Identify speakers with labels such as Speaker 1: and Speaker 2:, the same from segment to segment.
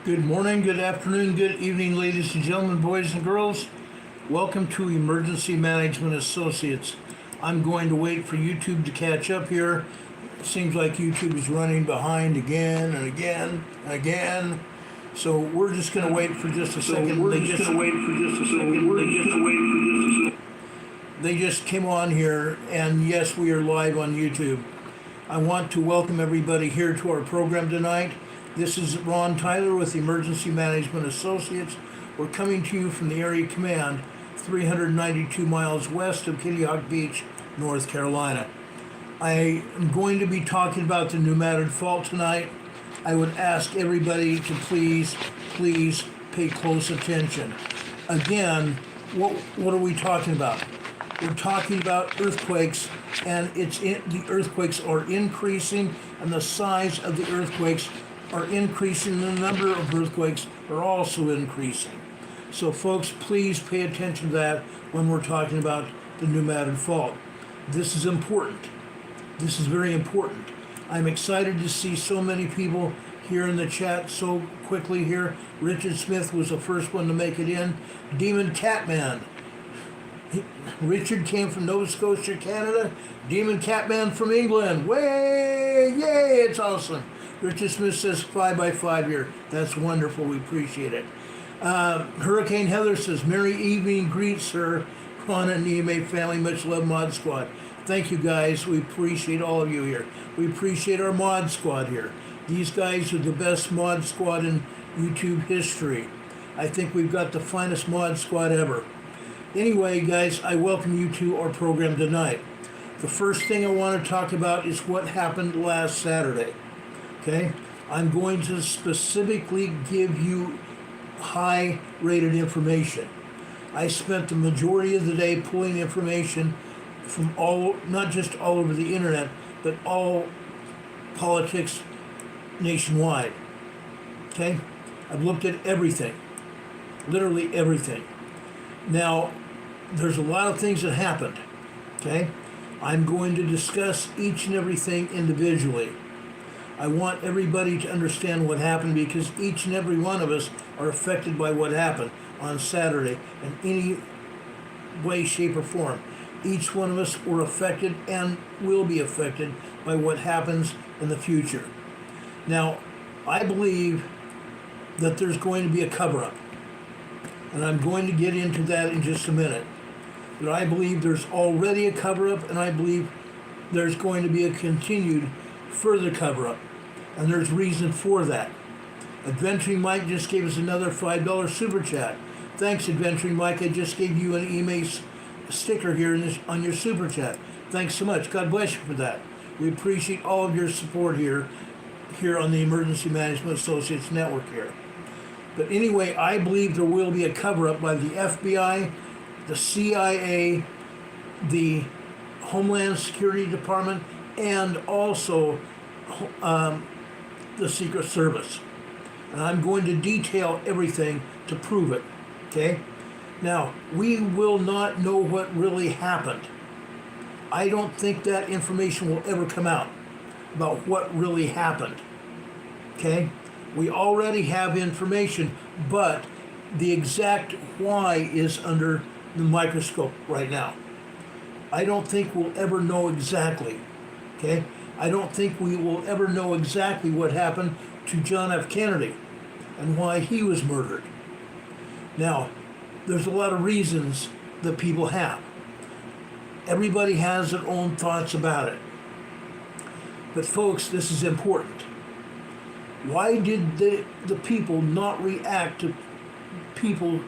Speaker 1: Good morning, good afternoon, good evening, ladies and gentlemen, boys and girls. Welcome to Emergency Management Associates. I'm going to wait for YouTube to catch up here. It seems like YouTube is running behind again and again and again. So we're just going to wait for just a second. They just came on here, and yes, we are live on YouTube. I want to welcome everybody here to our program tonight. This is Ron Tyler with Emergency Management Associates. We're coming to you from the Area Command, 392 miles west of Kitty Hawk Beach, North Carolina. I am going to be talking about the Unmanned fault tonight. I would ask everybody to please pay close attention. Again, what are we talking about? We're talking about earthquakes, and the earthquakes are increasing, and the size of the earthquakes are increasing. The number of earthquakes are also increasing. So folks, please pay attention to that when we're talking about the Unmanned fault. This is important. This is very important. I'm excited to see so many people here in the chat so quickly here. Richard Smith was the first one to make it in. Demon Catman. Richard came from Nova Scotia, Canada. Demon Catman from England. Way! Yay! It's awesome. Richard Smith says 5x5 here. That's wonderful. We appreciate it. Hurricane Heather says, Merry evening, greet, sir. Ron and EMA family, much love, Mod Squad. Thank you, guys. We appreciate all of you here. We appreciate our Mod Squad here. These guys are the best Mod Squad in YouTube history. I think we've got the finest Mod Squad ever. Anyway, guys, I welcome you to our program tonight. The first thing I want to talk about is what happened last Saturday. Okay, I'm going to specifically give you high-rated information. I spent the majority of the day pulling information from not just all over the internet, but all politics nationwide. Okay, I've looked at everything, literally everything. Now, there's a lot of things that happened. Okay, I'm going to discuss each and everything individually. I want everybody to understand what happened, because each and every one of us are affected by what happened on Saturday in any way, shape, or form. Each one of us were affected and will be affected by what happens in the future. Now, I believe that there's going to be a cover-up, and I'm going to get into that in just a minute. But I believe there's already a cover-up, and I believe there's going to be a continued further cover-up. And there's reason for that. Adventuring Mike just gave us another $5 super chat. Thanks, Adventuring Mike. I just gave you an email sticker here on your super chat. Thanks so much. God bless you for that. We appreciate all of your support here on the Emergency Management Associates Network here. But anyway, I believe there will be a cover-up by the FBI, the CIA, the Homeland Security Department, and also the Secret Service. And I'm going to detail everything to prove it. Okay? Now, we will not know what really happened. I don't think that information will ever come out about what really happened. Okay? We already have information, but the exact why is under the microscope right now. I don't think we'll ever know exactly. Okay? I don't think we will ever know exactly what happened to John F. Kennedy and why he was murdered. Now, there's a lot of reasons that people have. Everybody has their own thoughts about it. But folks, this is important. Why did the people not react to people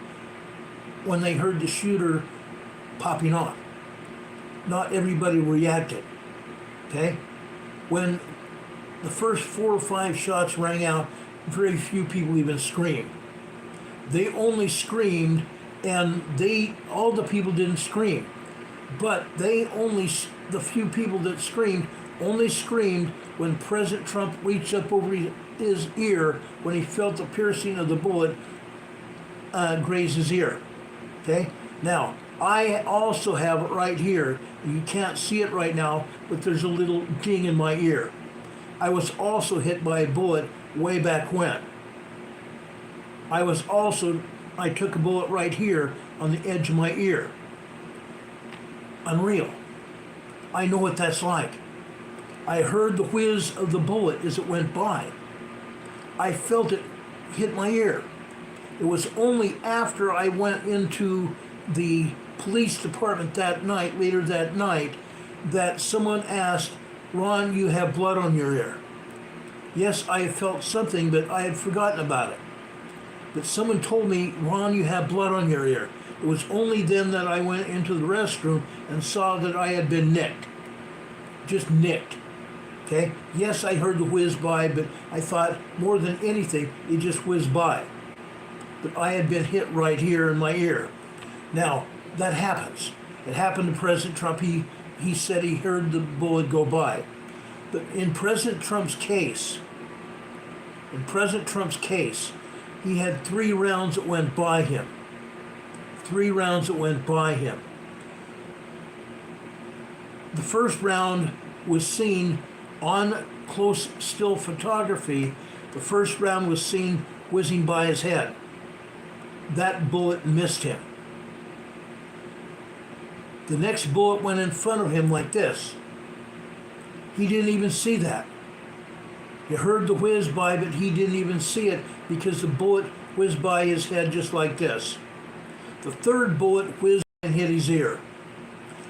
Speaker 1: when they heard the shooter popping off? Not everybody reacted. Okay? When the first 4 or 5 shots rang out, very few people even screamed. They only screamed, and all the people didn't scream. But the few people that screamed only screamed when President Trump reached up over his ear when he felt the piercing of the bullet graze his ear. Okay? Now, I also have it right here. You can't see it right now, but there's a little ding in my ear. I was also hit by a bullet way back when. I took a bullet right here on the edge of my ear. Unreal. I know what that's like. I heard the whiz of the bullet as it went by. I felt it hit my ear. It was only after I went into the police department later that night, that someone asked, "Ron, you have blood on your ear." Yes, I felt something, but I had forgotten about it. But someone told me, "Ron, you have blood on your ear." It was only then that I went into the restroom and saw that I had been nicked. Just nicked. Okay? Yes, I heard the whiz by, but I thought more than anything, it just whizzed by. But I had been hit right here in my ear. Now, that happens. It happened to President Trump. He said he heard the bullet go by. But in President Trump's case, he had 3 rounds that went by him. 3 rounds that went by him. The first round was seen on close still photography. The first round was seen whizzing by his head. That bullet missed him. The next bullet went in front of him like this. He didn't even see that. He heard the whiz by, but he didn't even see it because the bullet whizzed by his head just like this. The third bullet whizzed and hit his ear.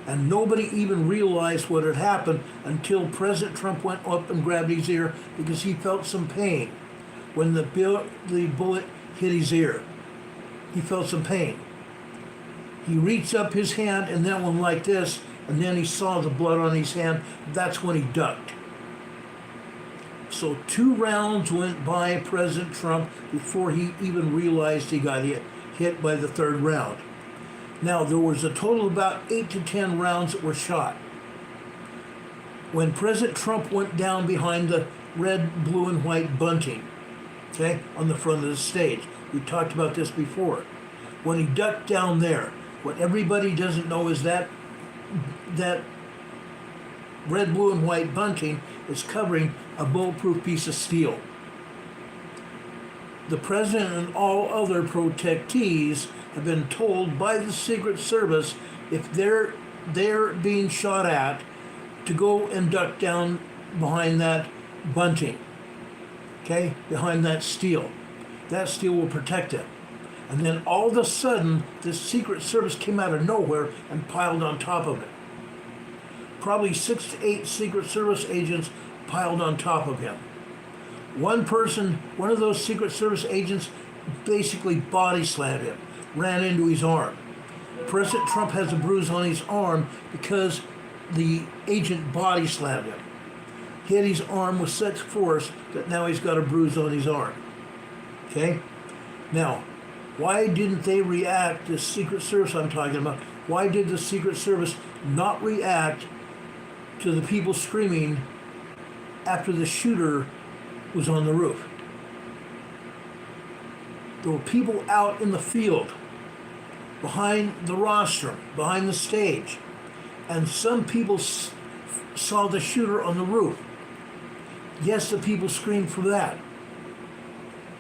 Speaker 1: And nobody even realized what had happened until President Trump went up and grabbed his ear because he felt some pain when the bullet hit his ear. He felt some pain. He reached up his hand and that one like this, and then he saw the blood on his hand. That's when he ducked. So 2 rounds went by President Trump before he even realized he got hit by the 3rd round. Now, there was a total of about 8 to 10 rounds that were shot. When President Trump went down behind the red, blue, and white bunting, okay, on the front of the stage, we talked about this before. When he ducked down there, what everybody doesn't know is that red, blue, and white bunting is covering a bulletproof piece of steel. The president and all other protectees have been told by the Secret Service, if they're being shot at, to go and duck down behind that bunting, okay, behind that steel. That steel will protect them. And then all of a sudden, the Secret Service came out of nowhere and piled on top of it. Probably 6 to 8 Secret Service agents piled on top of him. One of those Secret Service agents basically body slammed him, ran into his arm. President Trump has a bruise on his arm because the agent body slammed him. Hit his arm with such force that now he's got a bruise on his arm. Okay? Now, why didn't they react, the Secret Service I'm talking about, why did the Secret Service not react to the people screaming after the shooter was on the roof? There were people out in the field, behind the rostrum, behind the stage, and some people saw the shooter on the roof. Yes, the people screamed for that.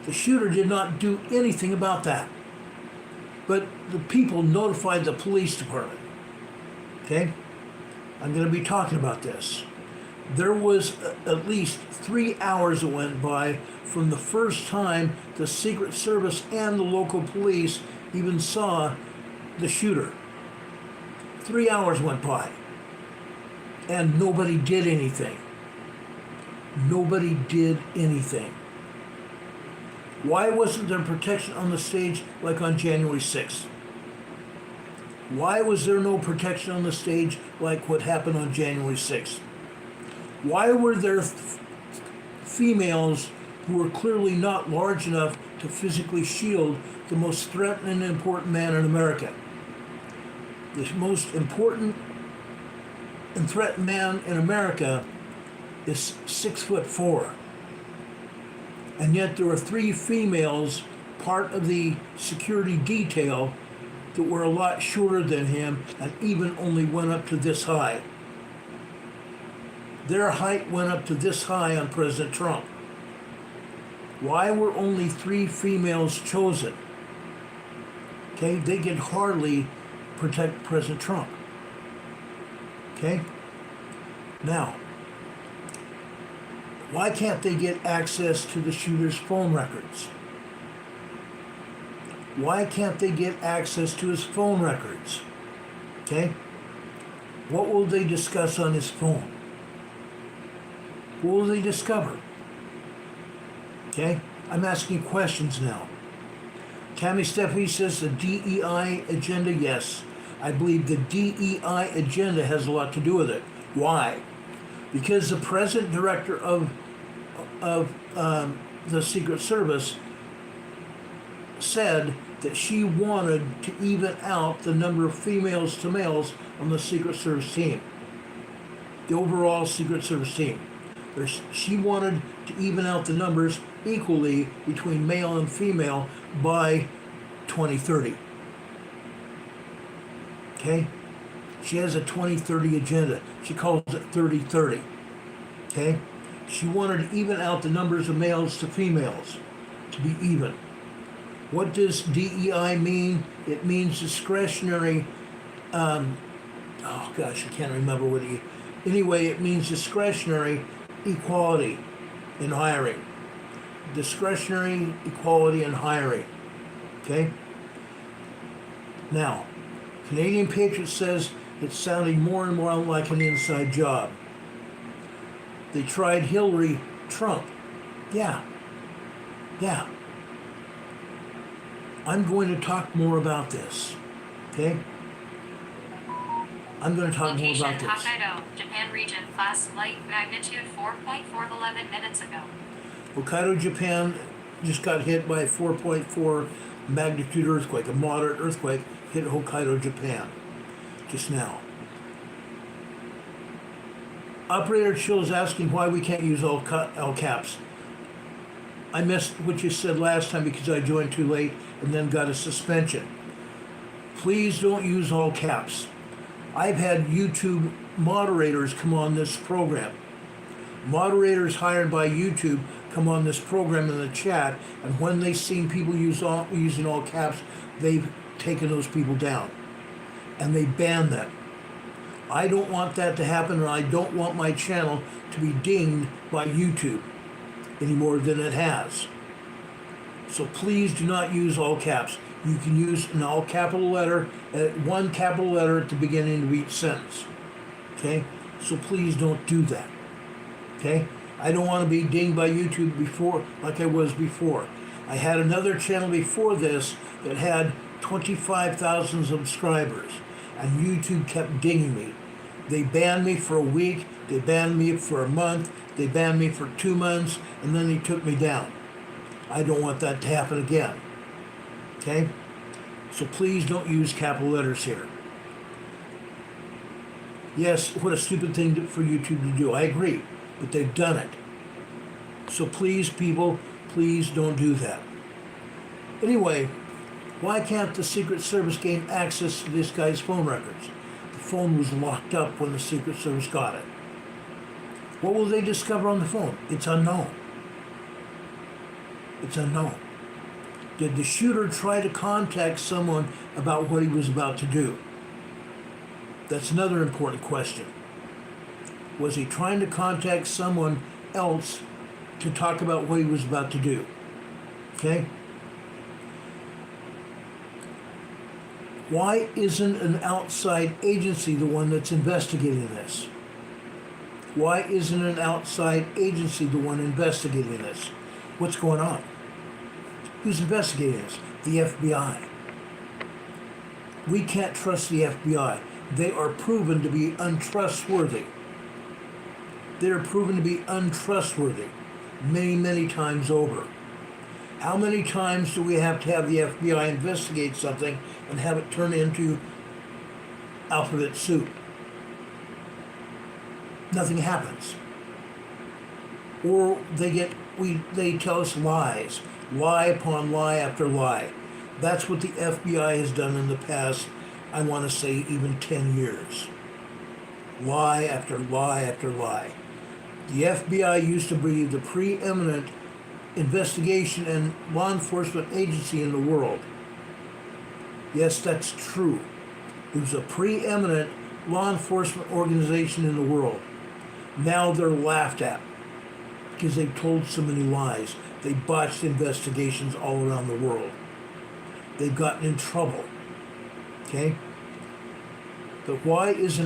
Speaker 1: The shooter did not do anything about that. But the people notified the police department. Okay? I'm going to be talking about this. There was at least 3 hours that went by from the first time the Secret Service and the local police even saw the shooter. 3 hours went by. And nobody did anything. Nobody did anything. Why wasn't there protection on the stage like on January 6th? Why was there no protection on the stage like what happened on January 6th? Why were there females who were clearly not large enough to physically shield the most threatening and important man in America? The most important and threatened man in America is 6'4". And yet there were 3 females, part of the security detail, that were a lot shorter than him and even only went up to this high. Their height went up to this high on President Trump. Why were only 3 females chosen? Okay, they could hardly protect President Trump. Okay? Now, why can't they get access to the shooter's phone records? Why can't they get access to his phone records? Okay? What will they discuss on his phone? What will they discover? Okay? I'm asking questions now. Tammy Stephanie says the DEI agenda, yes. I believe the DEI agenda has a lot to do with it. Why? Because the present director of the Secret Service said that she wanted to even out the number of females to males on the Secret Service team. The overall Secret Service team. She wanted to even out the numbers equally between male and female by 2030. Okay? She has a 2030 agenda. She calls it 30-30. Okay? She wanted to even out the numbers of males to females to be even. What does DEI mean? It means discretionary, oh gosh, I can't remember what anyway, it means discretionary equality in hiring. Discretionary equality in hiring. Okay? Now, Canadian Patriot says it's sounding more and more like an inside job. They tried Hillary Trump. Yeah. I'm going to talk more about this. Okay? I'm going to talk more about this.
Speaker 2: Hokkaido, Japan region, class light, magnitude 4.4 11 minutes ago.
Speaker 1: Hokkaido, Japan just got hit by a 4.4 magnitude earthquake, a moderate earthquake hit Hokkaido, Japan just now. Operator Chill is asking why we can't use all caps. I missed what you said last time because I joined too late and then got a suspension. Please don't use all caps. I've had YouTube moderators come on this program. Moderators hired by YouTube come on this program in the chat, and when they've seen people using all caps, they've taken those people down. And they ban them. I don't want that to happen, and I don't want my channel to be dinged by YouTube any more than it has. So please do not use all caps. You can use an all capital letter, one capital letter at the beginning of each sentence. Okay? So please don't do that. Okay? I don't want to be dinged by YouTube before, like I was before. I had another channel before this that had 25,000 subscribers, and YouTube kept dinging me. They banned me for a week, they banned me for a month, they banned me for 2 months, and then they took me down. I don't want that to happen again. Okay? So please don't use capital letters here. Yes, what a stupid thing for YouTube to do. I agree, but they've done it. So please, people, please don't do that. Anyway, why can't the Secret Service gain access to this guy's phone records? The phone was locked up when the Secret Service got it. What will they discover on the phone? It's unknown. It's unknown. Did the shooter try to contact someone about what he was about to do? That's another important question. Was he trying to contact someone else to talk about what he was about to do? Okay? Why isn't an outside agency the one that's investigating this? Why isn't an outside agency the one investigating this? What's going on? Who's investigating this? The FBI. We can't trust the FBI. They are proven to be untrustworthy. They are proven to be untrustworthy many, many times over. How many times do we have to have the FBI investigate something and have it turn into alphabet soup? Nothing happens. Or they tell us lies. Lie upon lie after lie. That's what the FBI has done in the past, I want to say even 10 years. Lie after lie after lie. The FBI used to be the preeminent investigation and law enforcement agency in the world. Yes, that's true. It was a preeminent law enforcement organization in the world. Now they're laughed at because they've told so many lies. They botched investigations all around the world. They've gotten in trouble. Okay? But why is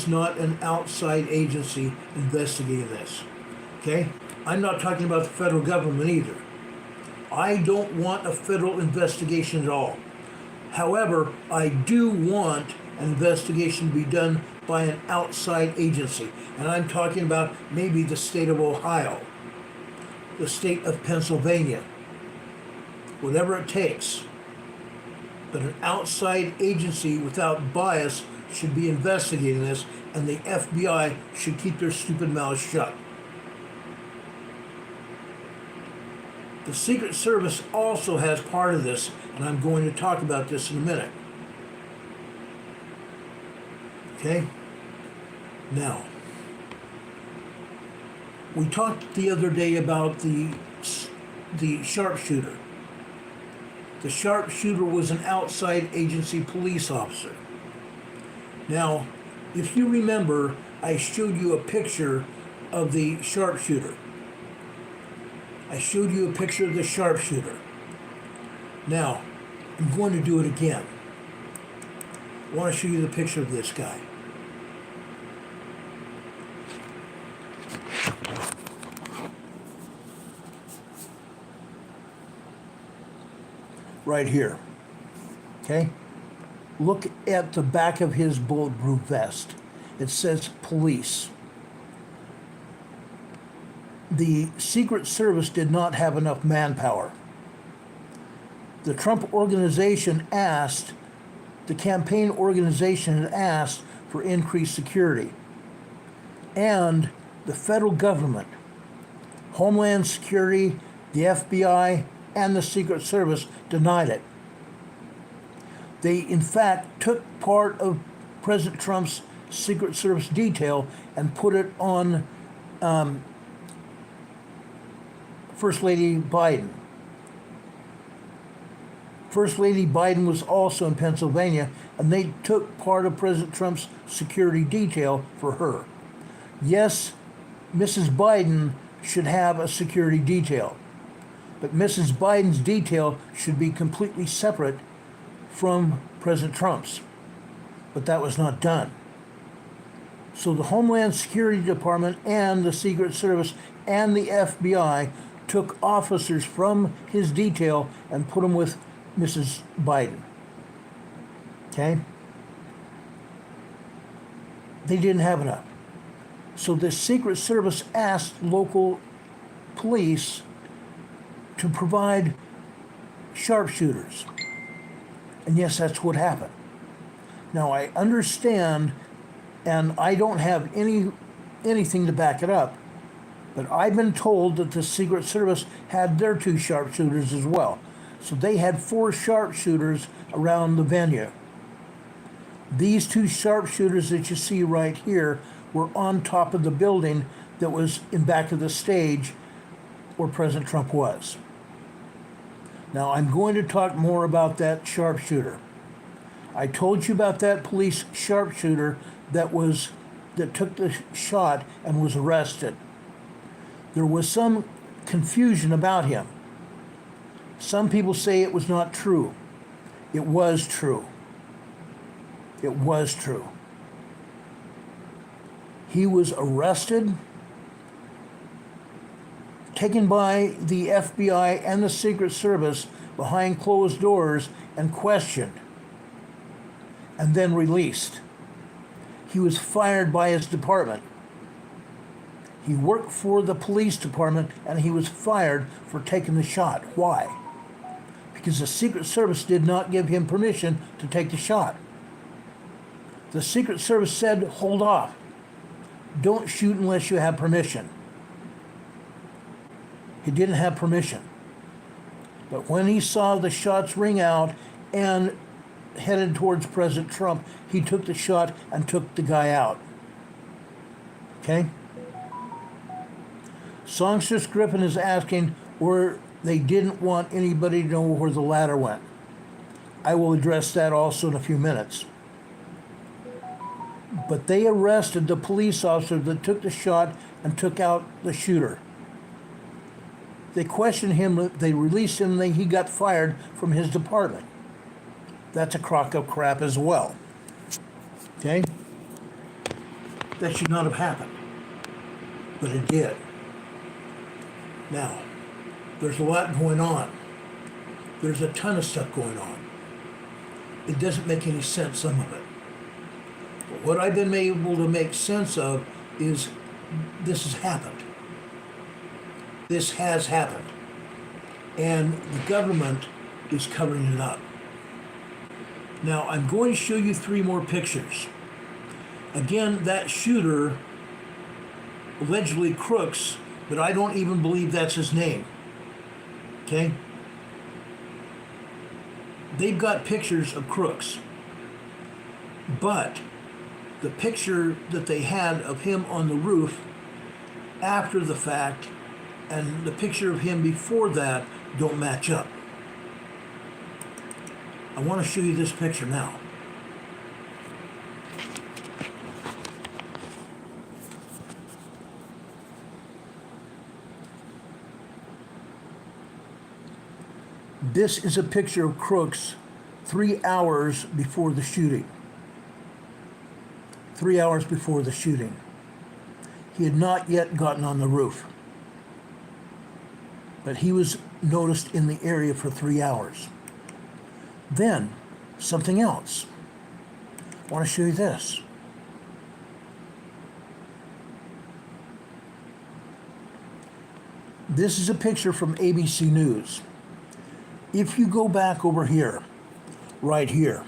Speaker 1: not an outside agency investigating this? Okay? I'm not talking about the federal government either. I don't want a federal investigation at all. However, I do want an investigation to be done by an outside agency. And I'm talking about maybe the state of Ohio, the state of Pennsylvania, whatever it takes. But an outside agency without bias should be investigating this, and the FBI should keep their stupid mouths shut. The Secret Service also has part of this, and I'm going to talk about this in a minute. Okay? Now, we talked the other day about the sharpshooter. The sharpshooter was an outside agency police officer. Now, if you remember, I showed you a picture of the sharpshooter. I showed you a picture of the sharpshooter. Now, I'm going to do it again. I want to show you the picture of this guy. Right here. Okay? Look at the back of his bulletproof vest. It says police. The Secret Service did not have enough manpower. The Trump organization asked, the campaign organization had asked for increased security. And the federal government, Homeland Security, the FBI, and the Secret Service denied it. They, in fact, took part of President Trump's Secret Service detail and put it on First Lady Biden. First Lady Biden was also in Pennsylvania, and they took part of President Trump's security detail for her. Yes, Mrs. Biden should have a security detail, but Mrs. Biden's detail should be completely separate from President Trump's. But that was not done. So the Homeland Security Department and the Secret Service and the FBI took officers from his detail and put them with Mrs. Biden. Okay? They didn't have enough. So the Secret Service asked local police to provide sharpshooters. And yes, that's what happened. Now I understand, and I don't have anything to back it up, but I've been told that the Secret Service had their 2 sharpshooters as well. So they had 4 sharpshooters around the venue. These 2 sharpshooters that you see right here were on top of the building that was in back of the stage where President Trump was. Now I'm going to talk more about that sharpshooter. I told you about that police sharpshooter that took the shot and was arrested. There was some confusion about him. Some people say it was not true. It was true. It was true. He was arrested, taken by the FBI and the Secret Service behind closed doors and questioned, and then released. He was fired by his department. He worked for the police department and he was fired for taking the shot. Why? Because the Secret Service did not give him permission to take the shot. The Secret Service said, hold off. Don't shoot unless you have permission. He didn't have permission. But when he saw the shots ring out and headed towards President Trump, he took the shot and took the guy out. Okay? Songstress Griffin is asking where they didn't want anybody to know where the ladder went. I will address that also in a few minutes. But they arrested the police officer that took the shot and took out the shooter. They questioned him, they released him, and he got fired from his department. That's a crock of crap as well. Okay? That should not have happened. But it did. Now, there's a lot going on. There's a ton of stuff going on. It doesn't make any sense, some of it. But what I've been able to make sense of is this has happened. This has happened. And the government is covering it up. Now, I'm going to show you 3 more pictures. Again, that shooter, allegedly Crooks, but I don't even believe that's his name. Okay? They've got pictures of Crooks. But the picture that they had of him on the roof after the fact and the picture of him before that don't match up. I want to show you this picture now. This is a picture of Crooks 3 hours before the shooting. 3 hours before the shooting. He had not yet gotten on the roof. But he was noticed in the area for 3 hours. Then, something else. I want to show you this. This is a picture from ABC News. If you go back over here, right here,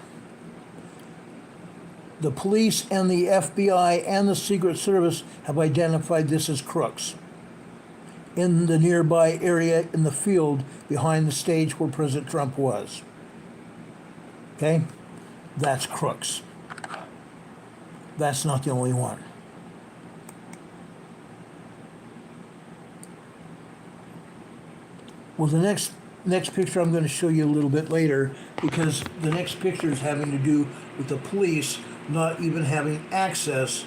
Speaker 1: the police and the FBI and the Secret Service have identified this as Crooks in the nearby area in the field behind the stage where President Trump was. Okay? That's Crooks. That's not the only one. Well, the next picture I'm going to show you a little bit later, because the next picture is having to do with the police not even having access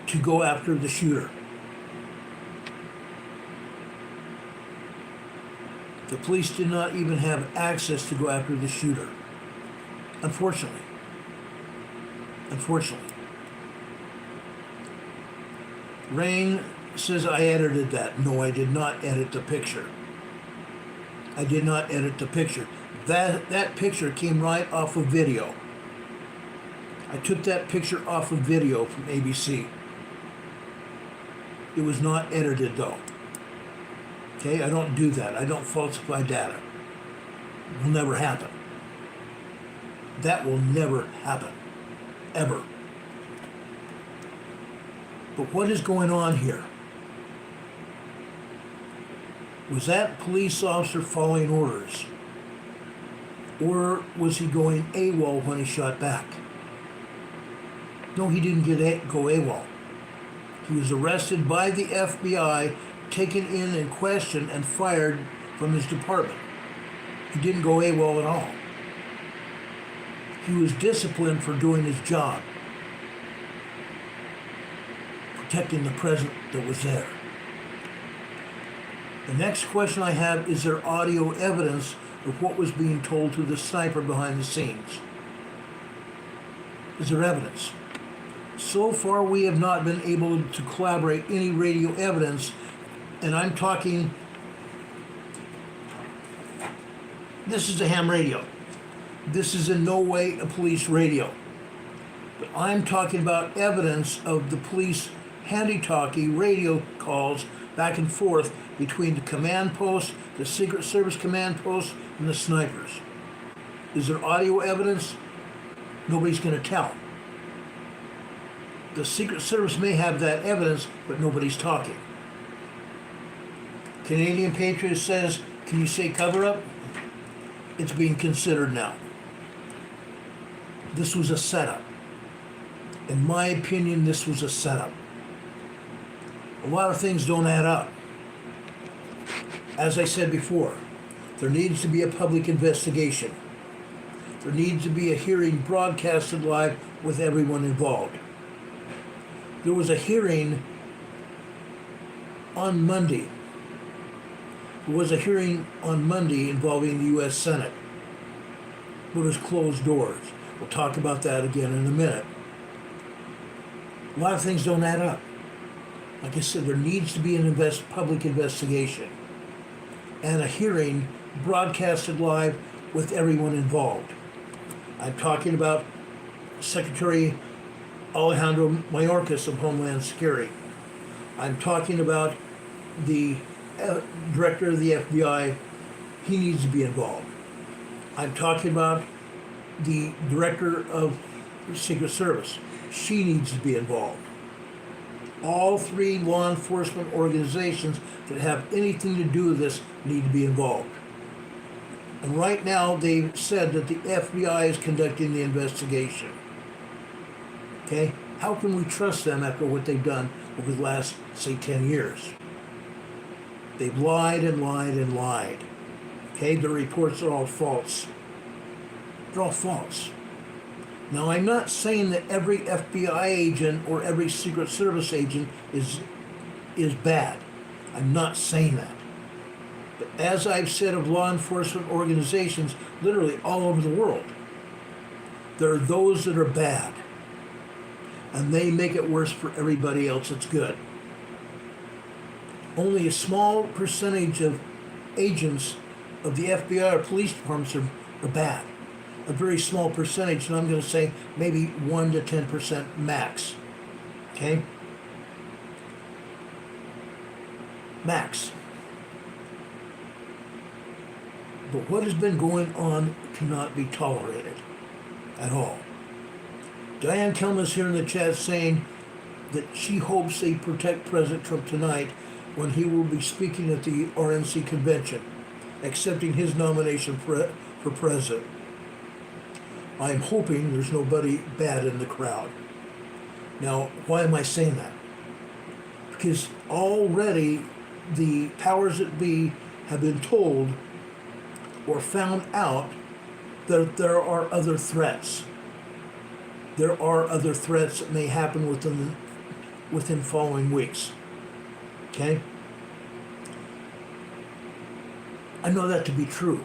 Speaker 1: to go after the shooter. The police did not even have access to go after the shooter. Unfortunately. Rain says I edited that. No, I did not edit the picture. I did not edit the picture. That picture came right off of video. I took that picture off of video from ABC. It was not edited though. Okay, I don't do that. I don't falsify data. It will never happen. That will never happen. Ever. But what is going on here? Was that police officer following orders? Or was he going AWOL when he shot back? No, he didn't go AWOL. He was arrested by the FBI, taken in and questioned and fired from his department. He didn't go AWOL at all. He was disciplined for doing his job, protecting the president that was there. The next question I have, is there audio evidence of what was being told to the sniper behind the scenes? Is there evidence? So far, we have not been able to collaborate any radio evidence, and I'm talking, this is a ham radio. This is in no way a police radio. But I'm talking about evidence of the police handy-talkie radio calls back and forth between the command post, the Secret Service command post, and the snipers. Is there audio evidence? Nobody's going to tell. The Secret Service may have that evidence, but nobody's talking. Canadian Patriot says, can you say cover up? It's being considered now. This was a setup. In my opinion, this was a setup. A lot of things don't add up. As I said before, there needs to be a public investigation. There needs to be a hearing broadcasted live with everyone involved. There was a hearing on Monday. There was a hearing on Monday involving the U.S. Senate. But it was closed doors. We'll talk about that again in a minute. A lot of things don't add up. Like I said, there needs to be an public investigation and a hearing broadcasted live with everyone involved. I'm talking about Secretary Alejandro Mayorkas of Homeland Security. I'm talking about the director of the FBI. He needs to be involved. I'm talking about the director of the Secret Service. She needs to be involved. All three law enforcement organizations that have anything to do with this need to be involved. And right now they've said that the FBI is conducting the investigation. Okay? How can we trust them after what they've done over the last, say, 10 years? They've lied and lied and lied. Okay? The reports are all false. They're all false. Now, I'm not saying that every FBI agent or every Secret Service agent is bad. I'm not saying that. But as I've said of law enforcement organizations, literally all over the world, there are those that are bad. And they make it worse for everybody else that's good. Only a small percentage of agents of the FBI or police departments are bad. A very small percentage, and I'm going to say maybe 1 to 10% max. Okay? Max. But what has been going on cannot be tolerated at all. Diane Kelman's here in the chat saying that she hopes they protect President Trump tonight when he will be speaking at the RNC convention, accepting his nomination for president. I'm hoping there's nobody bad in the crowd. Now, why am I saying that? Because already the powers that be have been told or found out that there are other threats. There are other threats that may happen within following weeks. Okay? I know that to be true.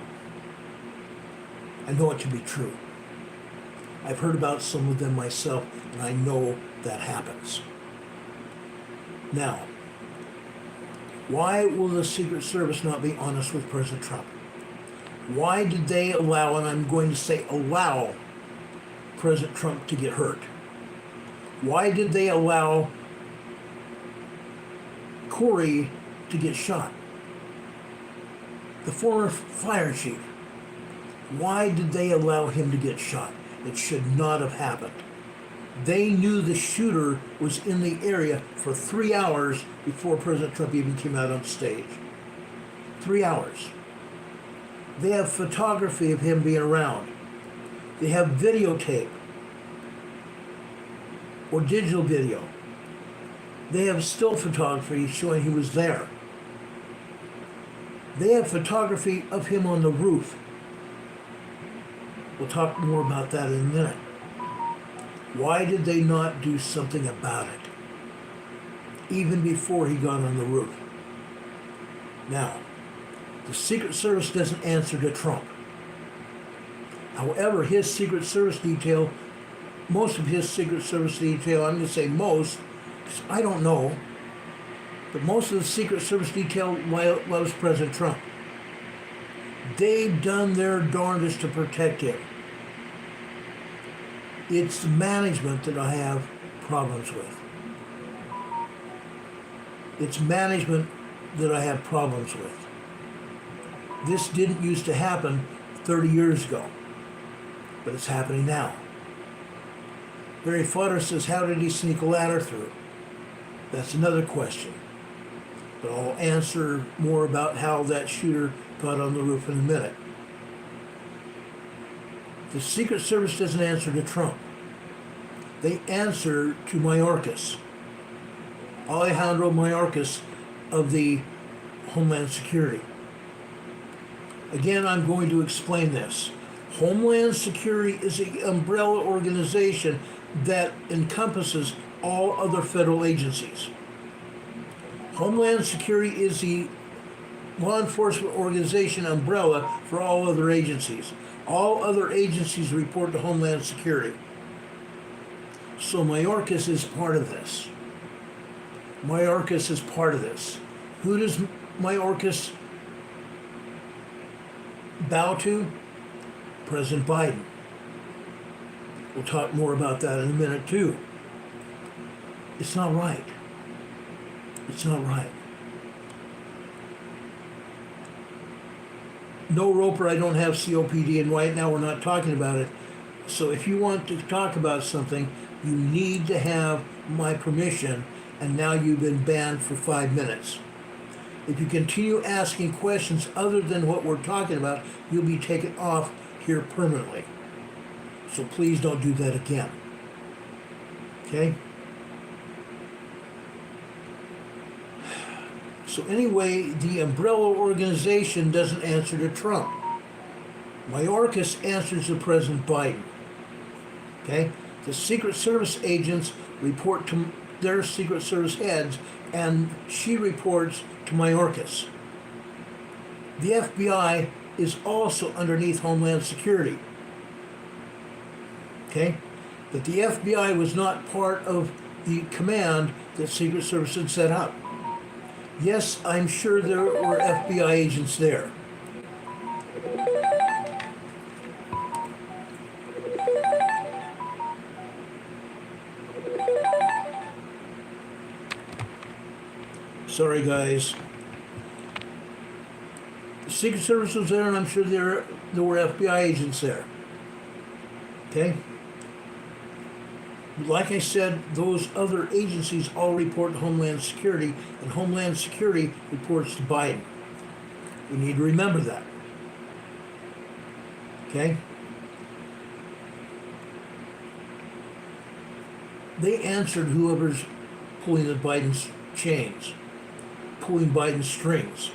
Speaker 1: I know it to be true. I've heard about some of them myself, and I know that happens. Now, why will the Secret Service not be honest with President Trump? Why did they allow, and I'm going to say allow, President Trump to get hurt? Why did they allow Corey to get shot? The former fire chief. Why did they allow him to get shot? It should not have happened. They knew the shooter was in the area for 3 hours before President Trump even came out on stage. 3 hours. They have photography of him being around. They have videotape or digital video. They have still photography showing he was there. They have photography of him on the roof. We'll talk more about that in a minute. Why did they not do something about it? Even before he got on the roof. Now, the Secret Service doesn't answer to Trump. However, his Secret Service detail, most of his Secret Service detail, I'm going to say most, because I don't know, but most of the Secret Service detail loves President Trump. They've done their darndest to protect him. It's the management that I have problems with. It's management that I have problems with. This didn't used to happen 30 years ago, but it's happening now. Barry Fodder says, how did he sneak a ladder through? That's another question. But I'll answer more about how that shooter got on the roof in a minute. The Secret Service doesn't answer to Trump. They answer to Mayorkas. Alejandro Mayorkas of the Homeland Security. Again, I'm going to explain this. Homeland Security is an umbrella organization that encompasses all other federal agencies. Homeland Security is the law enforcement organization umbrella for all other agencies. All other agencies report to Homeland Security. So Mayorkas is part of this. Mayorkas is part of this. Who does Mayorkas bow to? President Biden. We'll talk more about that in a minute too. It's not right. It's not right. No, Roper, I don't have COPD, and right now we're not talking about it. So if you want to talk about something, you need to have my permission, and now you've been banned for 5 minutes. If you continue asking questions other than what we're talking about, you'll be taken off here permanently. So please don't do that again. Okay? So anyway, the umbrella organization doesn't answer to Trump. Mayorkas answers to President Biden. Okay? The Secret Service agents report to their Secret Service heads, and she reports to Mayorkas. The FBI is also underneath Homeland Security. Okay? But the FBI was not part of the command that Secret Service had set up. Yes, I'm sure there were FBI agents there. Sorry, guys. The Secret Service was there, and I'm sure there were FBI agents there. Okay? Like I said, those other agencies all report to Homeland Security, and Homeland Security reports to Biden. We need to remember that. Okay? They answered whoever's pulling the Biden's chains, pulling Biden's strings.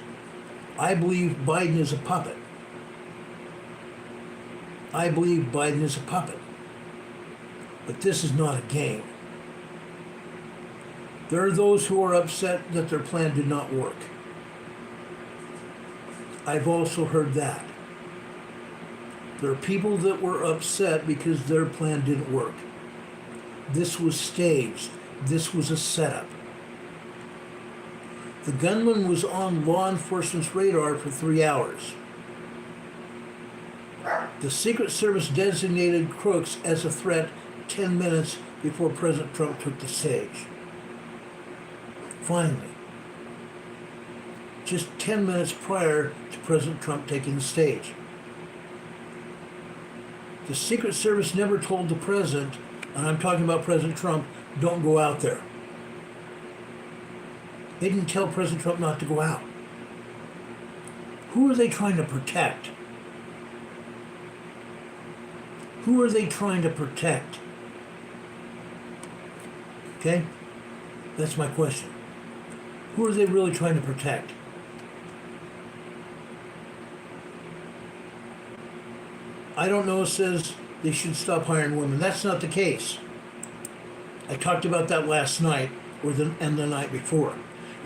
Speaker 1: I believe Biden is a puppet. I believe Biden is a puppet. But this is not a game. There are those who are upset that their plan did not work. I've also heard that. There are people that were upset because their plan didn't work. This was staged. This was a setup. The gunman was on law enforcement's radar for 3 hours. The Secret Service designated Crooks as a threat 10 minutes before President Trump took the stage. Finally, just 10 minutes prior to President Trump taking the stage. The Secret Service never told the President, and I'm talking about President Trump, don't go out there. They didn't tell President Trump not to go out. Who are they trying to protect? Who are they trying to protect? Okay? That's my question. Who are they really trying to protect? I don't know, it says they should stop hiring women. That's not the case. I talked about that last night and the night before.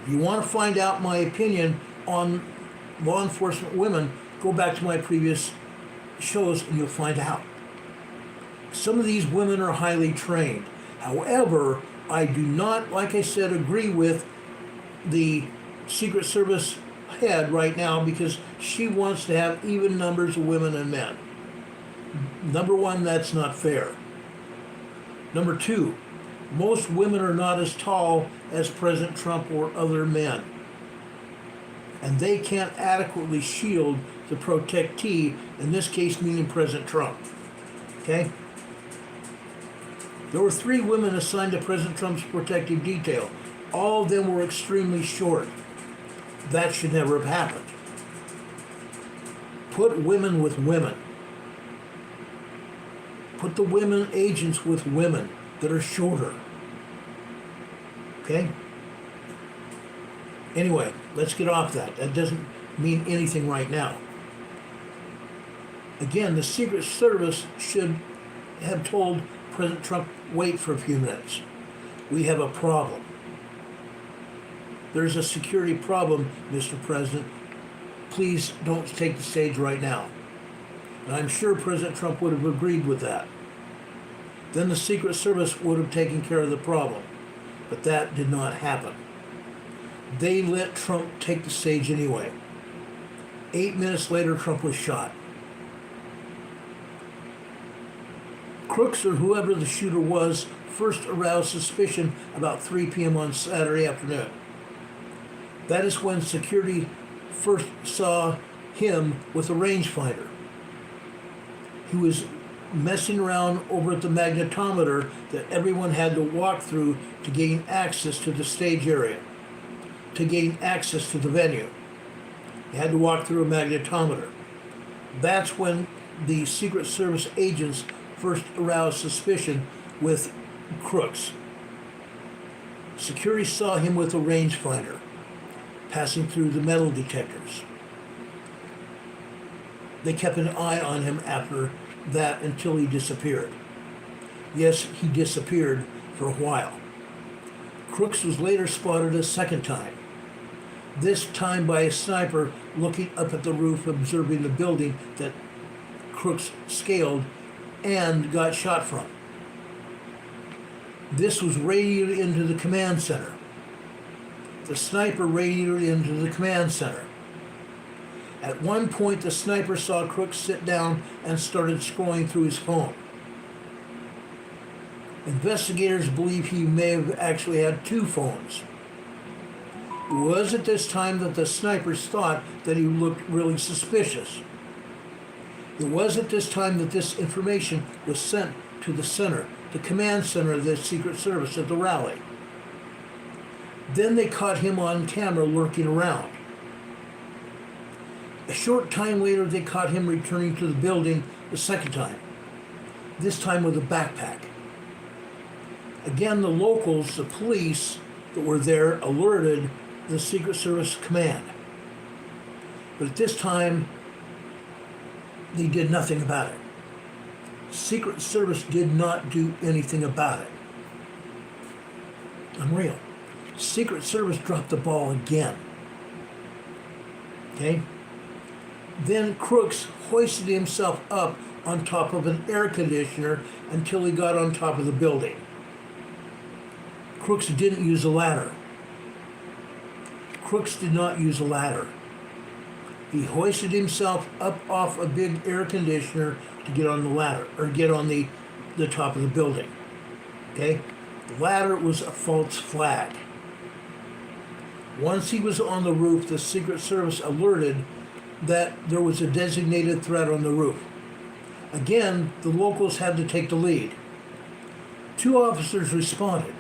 Speaker 1: If you want to find out my opinion on law enforcement women, go back to my previous shows and you'll find out. Some of these women are highly trained. However, I do not, like I said, agree with the Secret Service head right now because she wants to have even numbers of women and men. Number one, that's not fair. Number two, most women are not as tall as President Trump or other men. And they can't adequately shield the protectee, in this case meaning President Trump. Okay? There were 3 women assigned to President Trump's protective detail. All of them were extremely short. That should never have happened. Put women with women. Put the women agents with women that are shorter. Okay? Anyway, let's get off that. That doesn't mean anything right now. Again, the Secret Service should have told President Trump, wait for a few minutes. We have a problem. There's a security problem, Mr. President. Please don't take the stage right now. And I'm sure President Trump would have agreed with that. Then the Secret Service would have taken care of the problem. But that did not happen. They let Trump take the stage anyway. 8 minutes later, Trump was shot. Crooks, or whoever the shooter was, first aroused suspicion about 3 p.m. on Saturday afternoon. That is when security first saw him with a rangefinder. He was messing around over at the magnetometer that everyone had to walk through to gain access to the stage area, to gain access to the venue. You had to walk through a magnetometer. That's when the Secret Service agents first aroused suspicion with Crooks. Security saw him with a rangefinder, passing through the metal detectors. They kept an eye on him after that until he disappeared. Yes, he disappeared for a while. Crooks was later spotted a second time, this time by a sniper looking up at the roof, observing the building that Crooks scaled and got shot from. This was radioed into the command center. The sniper radioed into the command center. At one point, the sniper saw Crooks sit down and started scrolling through his phone. Investigators believe he may have actually had 2 phones. It was at this time that the snipers thought that he looked really suspicious. It was at this time that this information was sent to the center, the command center of the Secret Service at the rally. Then they caught him on camera lurking around. A short time later, they caught him returning to the building the second time, this time with a backpack. Again, the locals, the police that were there, alerted the Secret Service command. But at this time, they did nothing about it. Secret Service did not do anything about it. Unreal. Secret Service dropped the ball again. Okay? Then Crooks hoisted himself up on top of an air conditioner until he got on top of the building. Crooks didn't use a ladder. Crooks did not use a ladder. He hoisted himself up off a big air conditioner to get on the ladder, or get on the top of the building. Okay? The ladder was a false flag. Once he was on the roof, the Secret Service alerted that there was a designated threat on the roof. Again, the locals had to take the lead. 2 officers responded.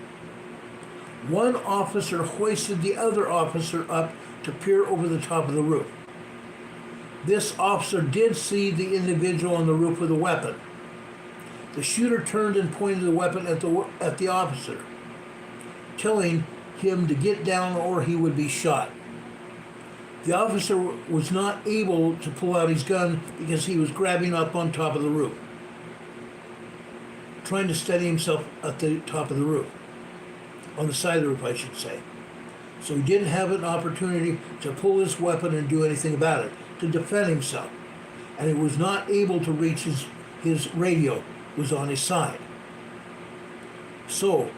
Speaker 1: One officer hoisted the other officer up to peer over the top of the roof. This officer did see the individual on the roof with a weapon. The shooter turned and pointed the weapon at the officer, telling him to get down or he would be shot. The officer was not able to pull out his gun because he was grabbing up on top of the roof, trying to steady himself at the top of the roof, on the side of the roof, I should say. So he didn't have an opportunity to pull his weapon and do anything about it, to defend himself. And he was not able to reach his radio, was on his side. So,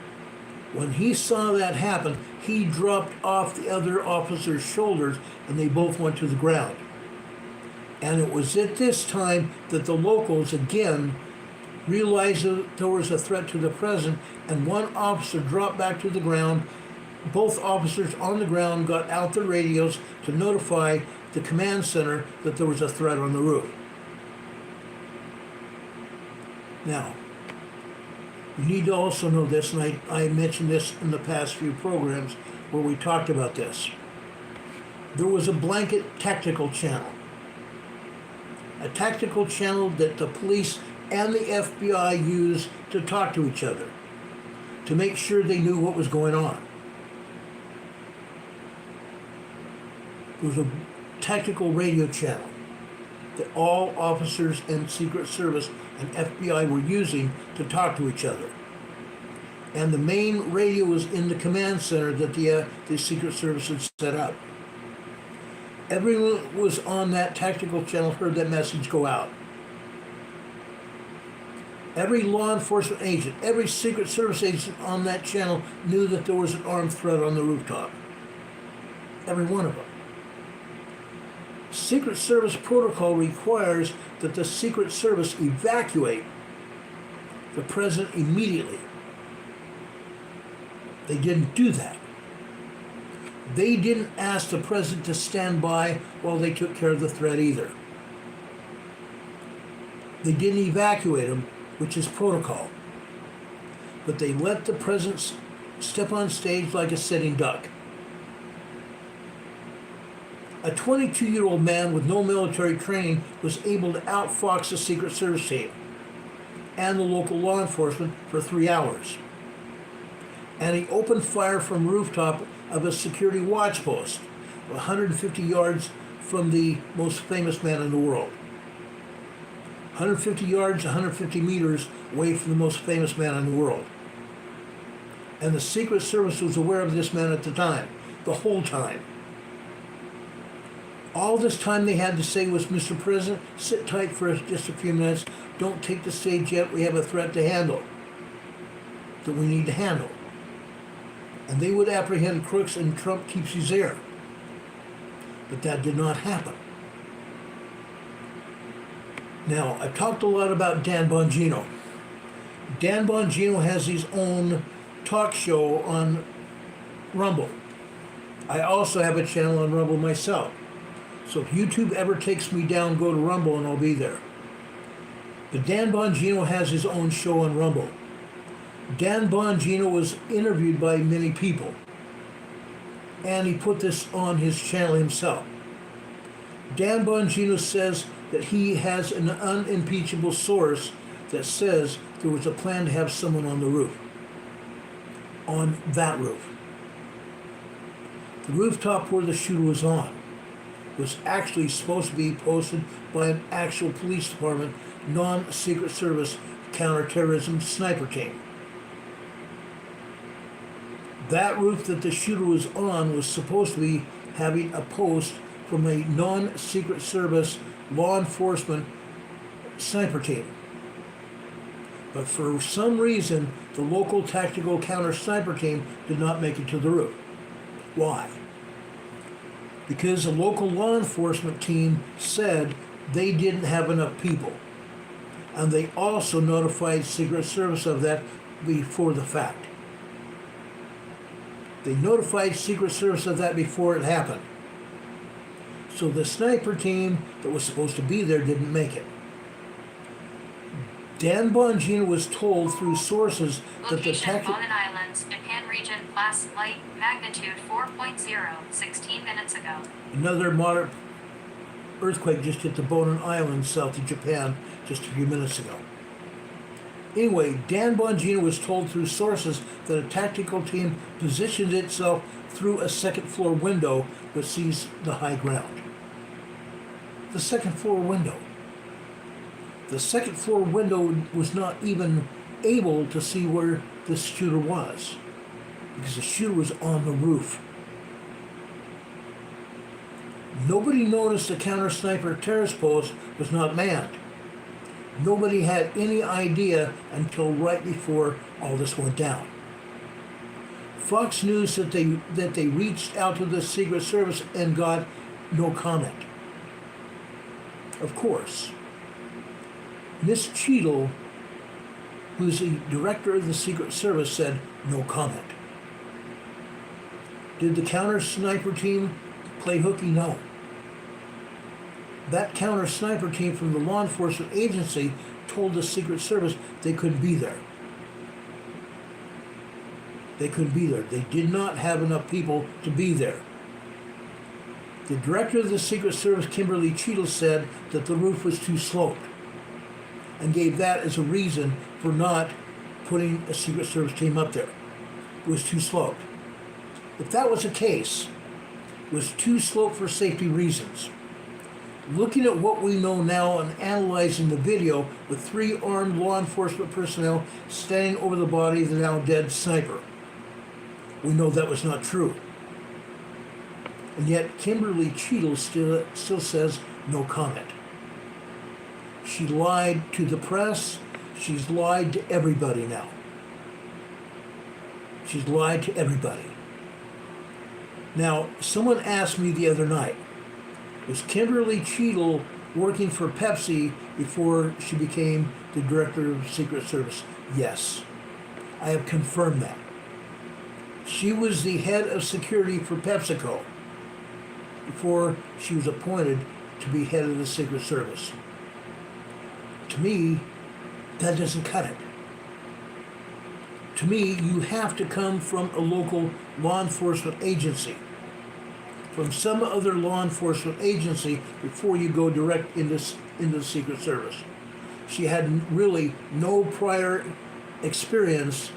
Speaker 1: when he saw that happen, he dropped off the other officer's shoulders and they both went to the ground. And it was at this time that the locals again realized that there was a threat to the president, and one officer dropped back to the ground. Both officers on the ground got out their radios to notify the command center that there was a threat on the roof. Now, you need to also know this, and I mentioned this in the past few programs where we talked about this. There was a blanket tactical channel. A tactical channel that the police and the FBI used to talk to each other, to make sure they knew what was going on. There was a tactical radio channel that all officers and Secret Service and FBI were using to talk to each other. And the main radio was in the command center that the Secret Service had set up. Everyone who was on that tactical channel heard that message go out. Every law enforcement agent, every Secret Service agent on that channel knew that there was an armed threat on the rooftop. Every one of them. Secret Service protocol requires that the Secret Service evacuate the president immediately. They didn't do that. They didn't ask the president to stand by while they took care of the threat either. They didn't evacuate him, which is protocol. But they let the president step on stage like a sitting duck. A 22-year-old man with no military training was able to outfox the Secret Service team and the local law enforcement for 3 hours. And he opened fire from the rooftop of a security watch post 150 yards from the most famous man in the world. 150 yards, 150 meters away from the most famous man in the world. And the Secret Service was aware of this man at the time, the whole time. All this time they had to say was, Mr. President, sit tight for just a few minutes. Don't take the stage yet. We have a threat to handle that we need to handle. And they would apprehend crooks and Trump keeps his ear. But that did not happen. Now, I've talked a lot about Dan Bongino. Dan Bongino has his own talk show on Rumble. I also have a channel on Rumble myself. So if YouTube ever takes me down, go to Rumble and I'll be there. But Dan Bongino has his own show on Rumble. Dan Bongino was interviewed by many people. And he put this on his channel himself. Dan Bongino says that he has an unimpeachable source that says there was a plan to have someone on the roof. On that roof. The rooftop where the shooter was on was actually supposed to be posted by an actual police department, non-Secret Service counterterrorism sniper team. That roof that the shooter was on was supposed to be having a post from a non-Secret Service law enforcement sniper team. But for some reason, the local tactical counter sniper team did not make it to the roof. Why? Because the local law enforcement team said they didn't have enough people. And they also notified Secret Service of that before the fact. They notified Secret Service of that before it happened. So the sniper team that was supposed to be there didn't make it. Dan Bongino was told through sources that the
Speaker 2: Location, Bonin Islands, Japan region, class light, magnitude 4.0, 16 minutes ago.
Speaker 1: Another moderate earthquake just hit the Bonin Islands south of Japan just a few minutes ago. Anyway, Dan Bongino was told through sources that a tactical team positioned itself through a second floor window that sees the high ground. The second floor window. The second floor window was not even able to see where the shooter was because the shooter was on the roof. Nobody noticed the counter sniper terrorist post was not manned. Nobody had any idea until right before all this went down. Fox News said that they reached out to the Secret Service and got no comment. Of course. Miss Cheetle, who's the director of the Secret Service, said no comment. Did the counter sniper team play hooky? No. That counter sniper team from the law enforcement agency told the Secret Service they couldn't be there. They couldn't be there. They did not have enough people to be there. The director of the Secret Service, Kimberly Cheetle, said that the roof was too sloped and gave that as a reason for not putting a Secret Service team up there. It was too sloped. If that was the case, was too slow for safety reasons. Looking at what we know now and analyzing the video with 3 armed law enforcement personnel standing over the body of the now dead sniper, we know that was not true. And yet Kimberly Cheetle still says no comment. She lied to the press. She's lied to everybody now. She's lied to everybody. Now, someone asked me the other night, was Kimberly Cheetle working for Pepsi before she became the director of Secret Service? Yes, I have confirmed that. She was the head of security for PepsiCo before she was appointed to be head of the Secret Service. To me, that doesn't cut it. To me, you have to come from a local law enforcement agency, from some other law enforcement agency before you go direct into the Secret Service. She had really no prior experience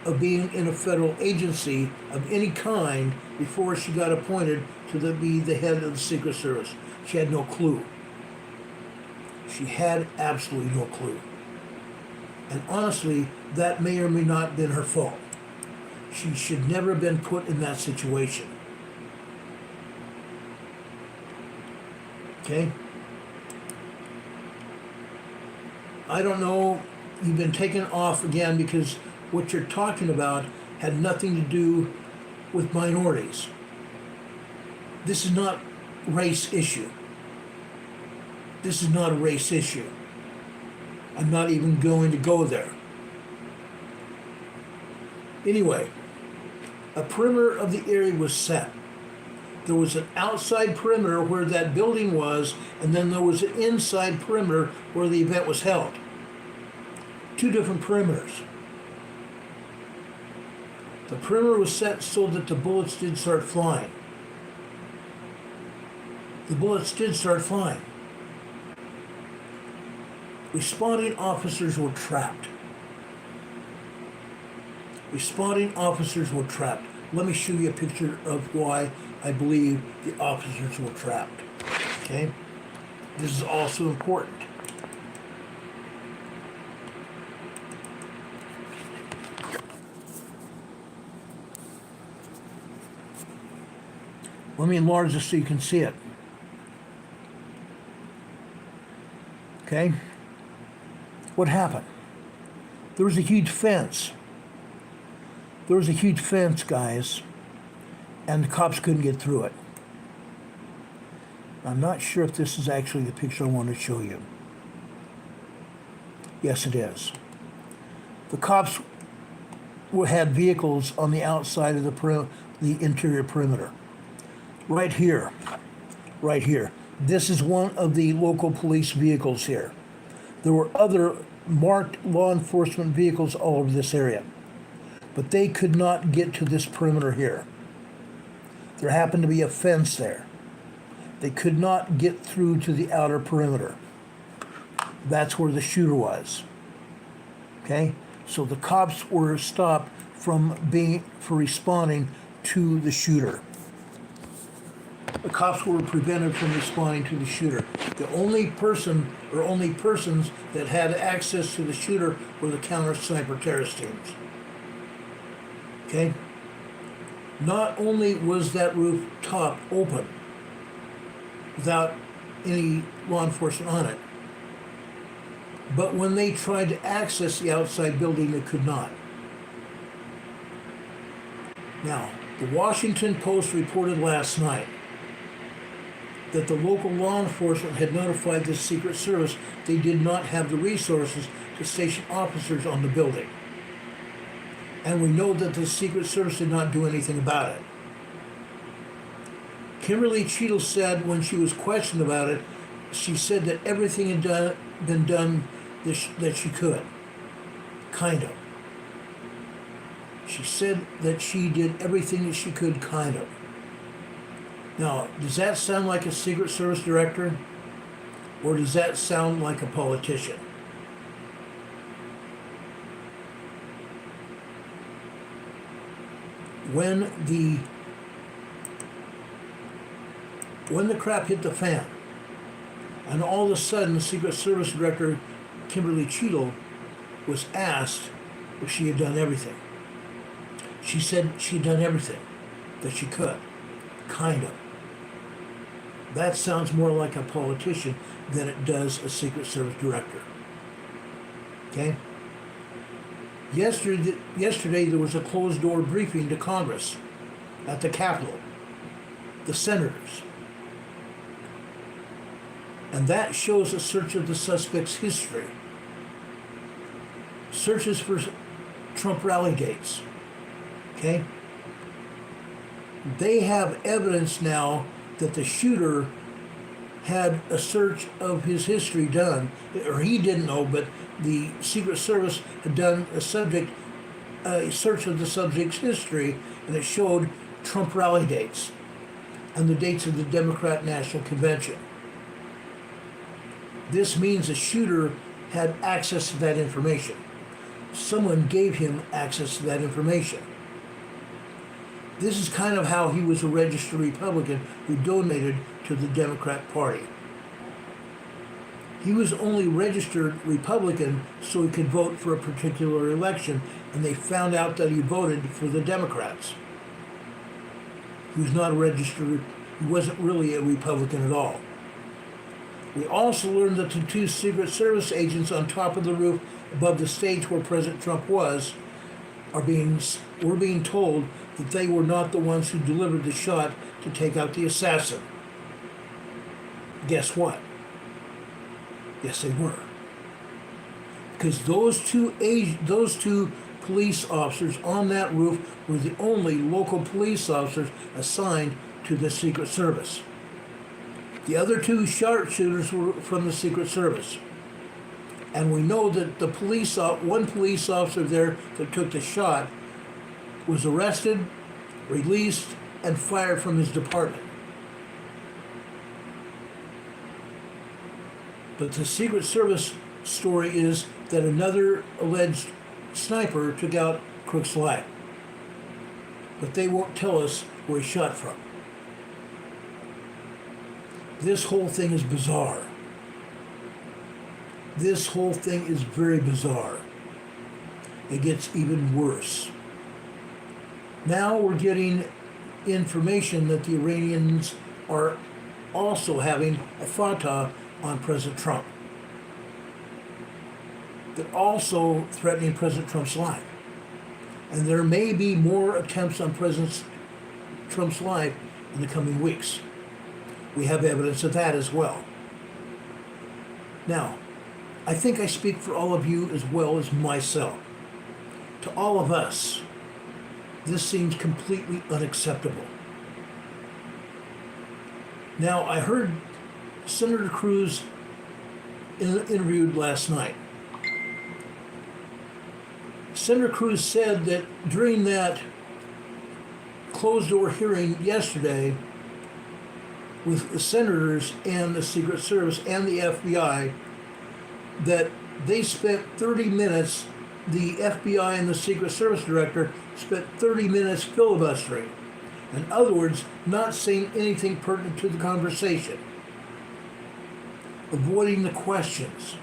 Speaker 1: of being in a federal agency of any kind before she got appointed to be the head of the Secret Service. She had no clue. She had absolutely no clue. And honestly, that may or may not have been her fault. She should never have been put in that situation. Okay? I don't know, you've been taken off again because what you're talking about had nothing to do with minorities. This is not a race issue. This is not a race issue. I'm not even going to go there. Anyway, a perimeter of the area was set. There was an outside perimeter where that building was, and then there was an inside perimeter where the event was held. 2 different perimeters. The perimeter was set so that the bullets did start flying. The bullets did start flying. Responding officers were trapped. Responding officers were trapped. Let me show you a picture of why I believe the officers were trapped. Okay? This is also important. Let me enlarge this so you can see it. Okay? What happened? There was a huge fence. There was a huge fence, guys, and the cops couldn't get through it. I'm not sure if this is actually the picture I want to show you. Yes, it is. The cops had vehicles on the outside of the interior perimeter. Right here. Right here. This is one of the local police vehicles here. There were other marked law enforcement vehicles all over this area, but they could not get to this perimeter here. There happened to be a fence there. They could not get through to the outer perimeter. That's where the shooter was. Okay? So the cops were stopped for responding to the shooter. The cops were prevented from responding to the shooter. The only person or only persons that had access to the shooter were the counter sniper terrorist teams. Okay? Not only was that rooftop open without any law enforcement on it, but when they tried to access the outside building, they could not. Now, the Washington Post reported last night that the local law enforcement had notified the Secret Service they did not have the resources to station officers on the building. And we know that the Secret Service did not do anything about it. Kimberly Cheetle said when she was questioned about it, she said that everything had been done that she could. Kind of. She said that she did everything that she could, kind of. Now, does that sound like a Secret Service director? Or does that sound like a politician? when the crap hit the fan, and all of a sudden, Secret Service Director Kimberly Cheetle was asked if she had done everything. She said she'd done everything that she could, kind of. That sounds more like a politician than it does a Secret Service Director. Okay? Yesterday there was a closed-door briefing to Congress at the Capitol, the senators. And that shows a search of the suspect's history. Searches for Trump rally dates. Okay? They have evidence now that the shooter had a search of his history done, or he didn't know, but the Secret Service had done a search of the subject's history, and it showed Trump rally dates and the dates of the Democrat National Convention. This means the shooter had access to that information. Someone gave him access to that information. This is kind of how he was a registered Republican who donated to the Democrat Party. He was only registered Republican so he could vote for a particular election, and they found out that he voted for the Democrats. He was not a registered, he wasn't really a Republican at all. We also learned that the two Secret Service agents on top of the roof above the stage where President Trump was were being told that they were not the ones who delivered the shot to take out the assassin. Guess what? Yes, they were. Because those two police officers on that roof were the only local police officers assigned to the Secret Service. The other two sharpshooters were from the Secret Service. And we know that the one police officer there that took the shot was arrested, released, and fired from his department. But the Secret Service story is that another alleged sniper took out Crook's life. But they won't tell us where he shot from. This whole thing is bizarre. This whole thing is very bizarre. It gets even worse. Now we're getting information that the Iranians are also having a fatwa on President Trump. They're also threatening President Trump's life. And there may be more attempts on President Trump's life in the coming weeks. We have evidence of that as well. Now, I think I speak for all of you as well as myself. To all of us, this seems completely unacceptable. Now, I heard Senator Cruz interviewed last night. Senator Cruz said that during that closed-door hearing yesterday with the senators and the Secret Service and the FBI, that they spent 30 minutes, the FBI and the Secret Service director spent 30 minutes filibustering. In other words, not saying anything pertinent to the conversation. Avoiding the questions.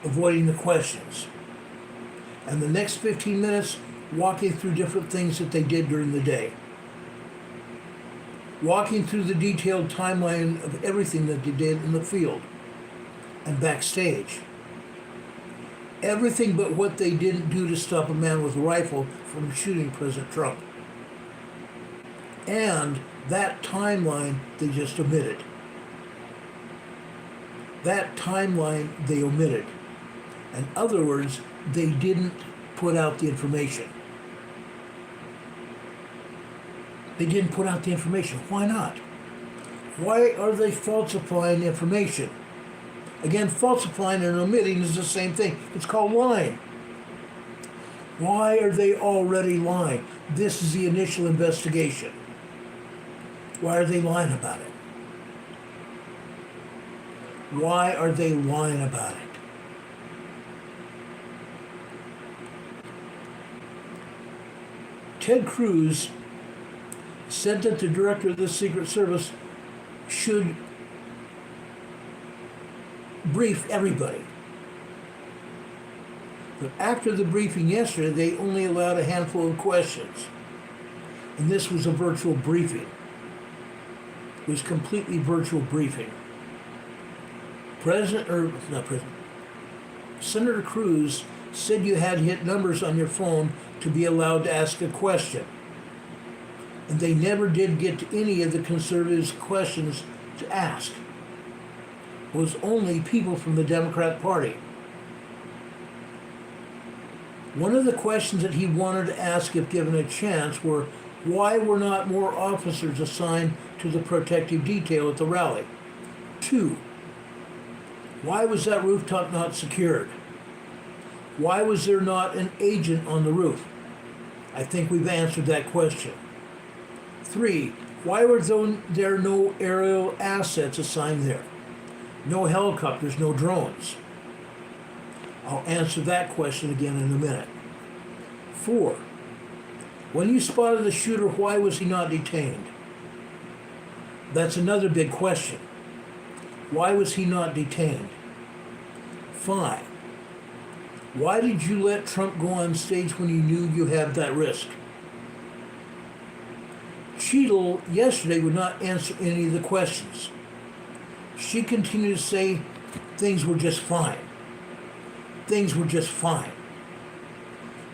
Speaker 1: Avoiding the questions. And the next 15 minutes, walking through different things that they did during the day. Walking through the detailed timeline of everything that they did in the field and backstage. Everything but what they didn't do to stop a man with a rifle from shooting President Trump. And that timeline they just omitted. That timeline they omitted. In other words, they didn't put out the information. They didn't put out the information. Why not? Why are they falsifying information? Again, falsifying and omitting is the same thing. It's called lying. Why are they already lying? This is the initial investigation. Why are they lying about it? Why are they lying about it? Ted Cruz said that the director of the Secret Service should brief everybody. But after the briefing yesterday, they only allowed a handful of questions. And this was a virtual briefing. It was completely virtual briefing. Senator Cruz said you had to hit numbers on your phone to be allowed to ask a question. And they never did get to any of the conservatives' questions to ask. It was only people from the Democrat Party. One of the questions that he wanted to ask if given a chance were, why were not more officers assigned to the protective detail at the rally? 2, why was that rooftop not secured? Why was there not an agent on the roof? I think we've answered that question. 3, why were there no aerial assets assigned there? No helicopters, no drones. I'll answer that question again in a minute. 4, when you spotted the shooter, why was he not detained? That's another big question. Why was he not detained? 5, why did you let Trump go on stage when you knew you had that risk? Cheetle yesterday would not answer any of the questions. She continued to say things were just fine. Things were just fine.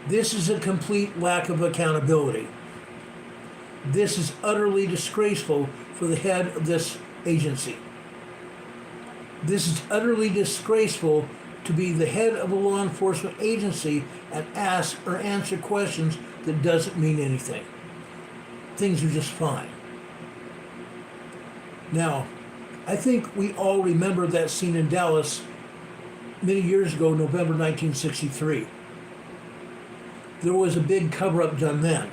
Speaker 1: This is a complete lack of accountability. This is utterly disgraceful for the head of this agency. This is utterly disgraceful to be the head of a law enforcement agency and ask or answer questions that doesn't mean anything. Things are just fine. Now, I think we all remember that scene in Dallas many years ago, November 1963. There was a big cover-up done then,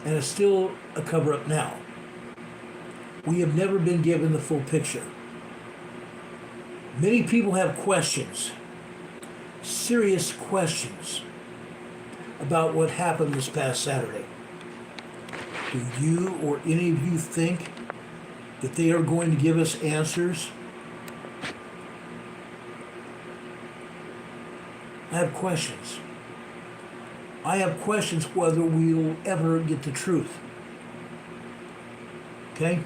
Speaker 1: and it's still a cover-up now. We have never been given the full picture. Many people have questions, serious questions, about what happened this past Saturday. Do you or any of you think that they are going to give us answers? I have questions. I have questions whether we will ever get the truth. Okay?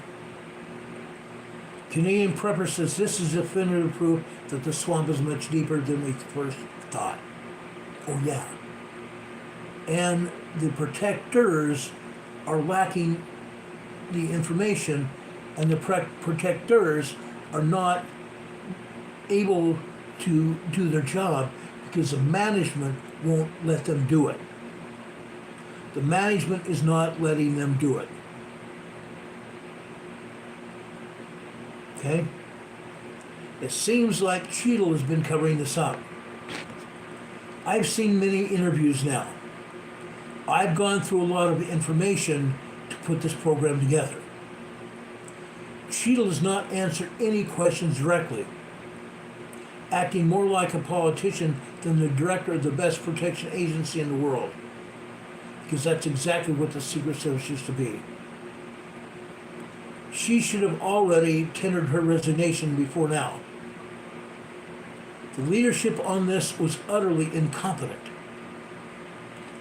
Speaker 1: Canadian Prepper says this is definitive proof that the swamp is much deeper than we first thought. Oh yeah. And the protectors are lacking the information, and the protectors are not able to do their job because the management won't let them do it. The management is not letting them do it. Okay? It seems like Cheetle has been covering this up. I've seen many interviews now. I've gone through a lot of information to put this program together. Cheetle does not answer any questions directly, acting more like a politician than the director of the best protection agency in the world, because that's exactly what the Secret Service used to be. She should have already tendered her resignation before now. The leadership on this was utterly incompetent.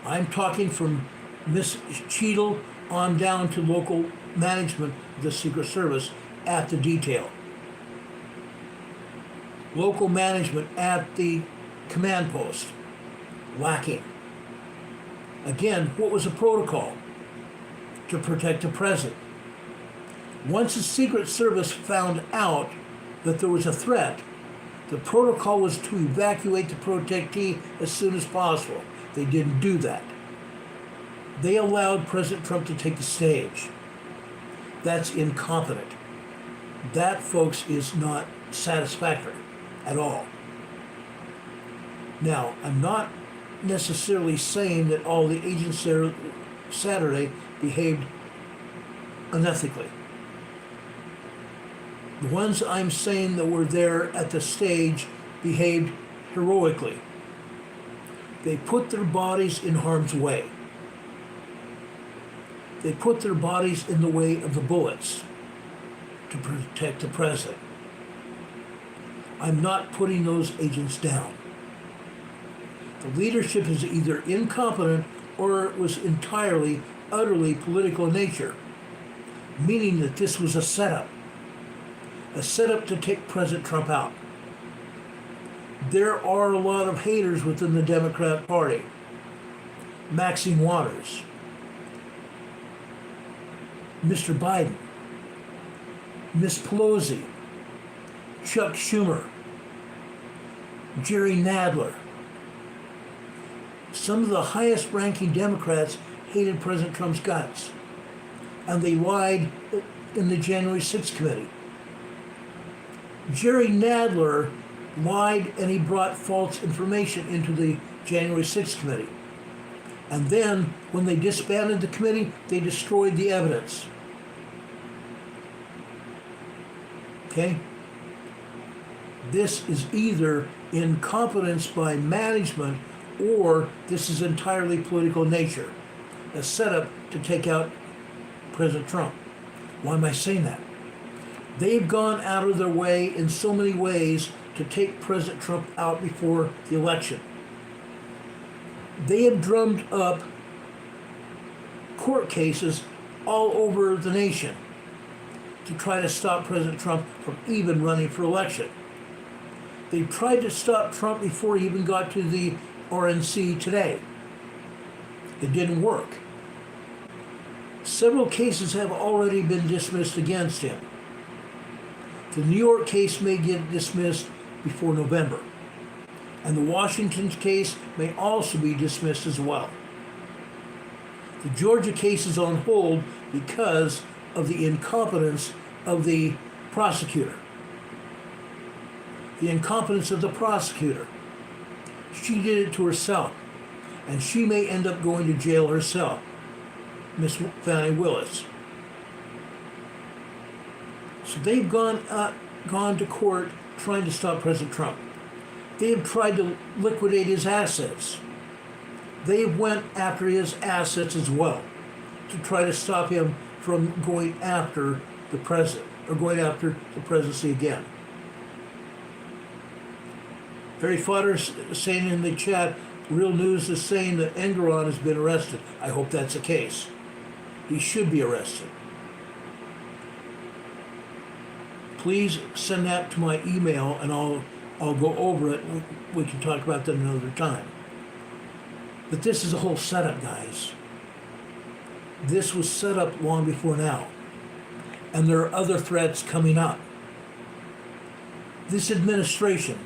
Speaker 1: I'm talking from Miss Cheetle on down to local management of the Secret Service at the detail. Local management at the command post, lacking. Again, what was the protocol? To protect the president. Once the Secret Service found out that there was a threat, the protocol was to evacuate the protectee as soon as possible. They didn't do that. They allowed President Trump to take the stage. That's incompetent. That, folks, is not satisfactory at all. Now, I'm not necessarily saying that all the agents there Saturday behaved unethically. The ones I'm saying that were there at the stage behaved heroically. They put their bodies in harm's way. They put their bodies in the way of the bullets to protect the president. I'm not putting those agents down. The leadership is either incompetent or it was entirely, utterly political in nature, meaning that this was a setup to take President Trump out. There are a lot of haters within the Democrat Party. Maxine Waters, Mr. Biden, Miss Pelosi, Chuck Schumer, Jerry Nadler. Some of the highest ranking Democrats hated President Trump's guts, and they lied in the January 6th committee. Jerry Nadler lied and he brought false information into the January 6th committee. And then, when they disbanded the committee, they destroyed the evidence. Okay? This is either incompetence by management or this is entirely political in nature. A setup to take out President Trump. Why am I saying that? They've gone out of their way in so many ways to take President Trump out before the election. They have drummed up court cases all over the nation to try to stop President Trump from even running for election. They tried to stop Trump before he even got to the RNC today. It didn't work. Several cases have already been dismissed against him. The New York case may get dismissed before November. And the Washington case may also be dismissed as well. The Georgia case is on hold because of the incompetence of the prosecutor. The incompetence of the prosecutor. She did it to herself, and she may end up going to jail herself, Miss Fannie Willis. So they've gone to court trying to stop President Trump. They have tried to liquidate his assets. They went after his assets as well to try to stop him from going after the president or going after the presidency again. Harry Fodder saying in the chat, Real News is saying that Engeron has been arrested. I hope that's the case. He should be arrested. Please send that to my email and I'll go over it. We can talk about that another time. But this is a whole setup, guys. This was set up long before now. And there are other threats coming up. This administration,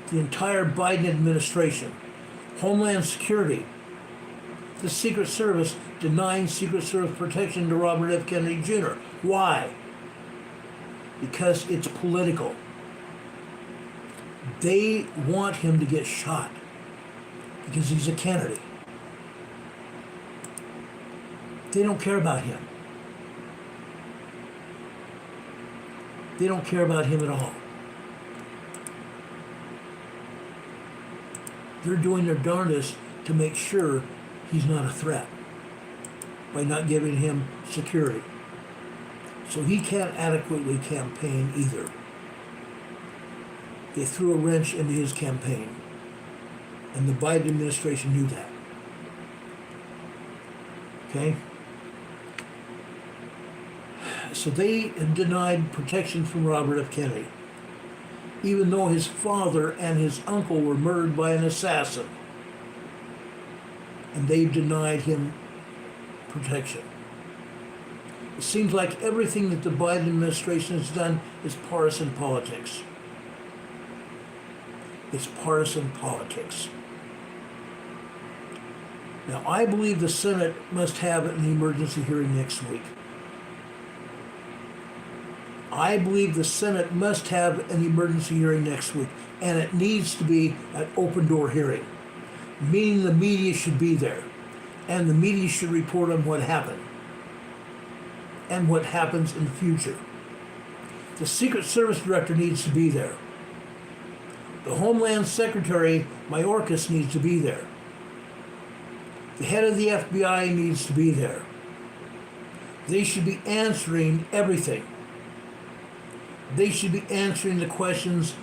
Speaker 1: the entire Biden administration, Homeland Security, the Secret Service denying Secret Service protection to Robert F. Kennedy Jr. Why? Because it's political. They want him to get shot because he's a Kennedy. They don't care about him. They don't care about him at all. They're doing their darndest to make sure he's not a threat by not giving him security. So he can't adequately campaign either. They threw a wrench into his campaign. And the Biden administration knew that. Okay? So they denied protection from Robert F. Kennedy, even though his father and his uncle were murdered by an assassin. And they denied him protection. It seems like everything that the Biden administration has done is partisan politics. It's partisan politics. Now, I believe the Senate must have an emergency hearing next week. I believe the Senate must have an emergency hearing next week, and it needs to be an open door hearing, meaning the media should be there, and the media should report on what happened and what happens in the future. The Secret Service Director needs to be there. The Homeland Secretary, Mayorkas, needs to be there. The head of the FBI needs to be there. They should be answering everything. They should be answering the questions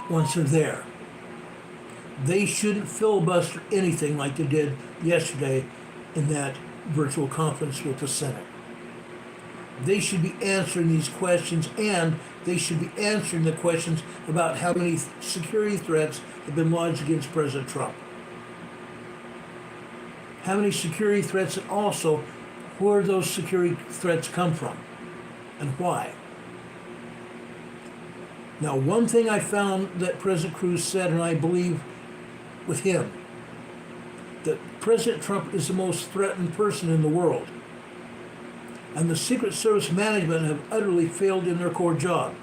Speaker 1: once they're there. They shouldn't filibuster anything like they did yesterday in that virtual conference with the Senate. They should be answering these questions, and they should be answering the questions about how many security threats have been lodged against President Trump. How many security threats, and also where those security threats come from and why. Now, one thing I found that President Cruz said, and I believe with him, that President Trump is the most threatened person in the world. And the Secret Service management have utterly failed in their core job.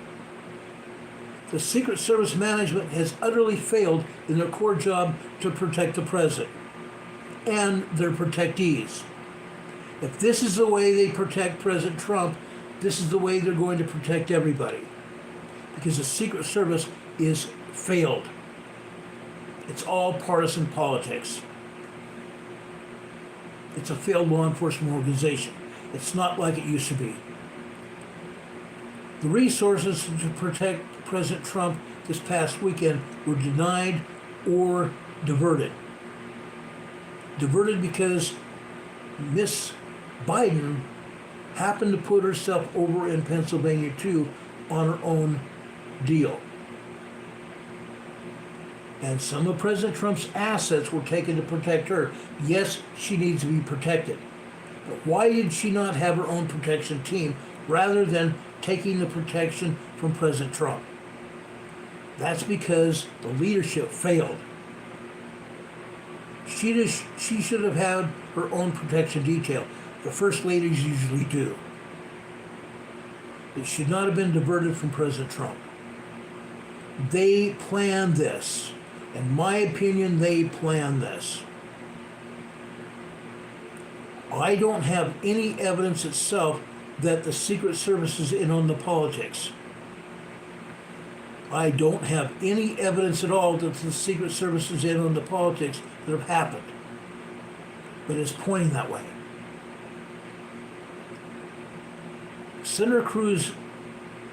Speaker 1: The Secret Service management has utterly failed in their core job to protect the president and their protectees. If this is the way they protect President Trump, this is the way they're going to protect everybody. Because the Secret Service is failed. It's all partisan politics. It's a failed law enforcement organization. It's not like it used to be. The resources to protect President Trump this past weekend were denied or diverted. Diverted because Miss Biden happened to put herself over in Pennsylvania too on her own deal. And some of President Trump's assets were taken to protect her. Yes, she needs to be protected. But why did she not have her own protection team rather than taking the protection from President Trump? That's because the leadership failed. She should have had her own protection detail. The first ladies usually do. It should not have been diverted from President Trump. They planned this. In my opinion, they planned this. I don't have any evidence itself that the Secret Service is in on the politics. I don't have any evidence at all that the Secret Service is in on the politics that have happened. But it's pointing that way. Senator Cruz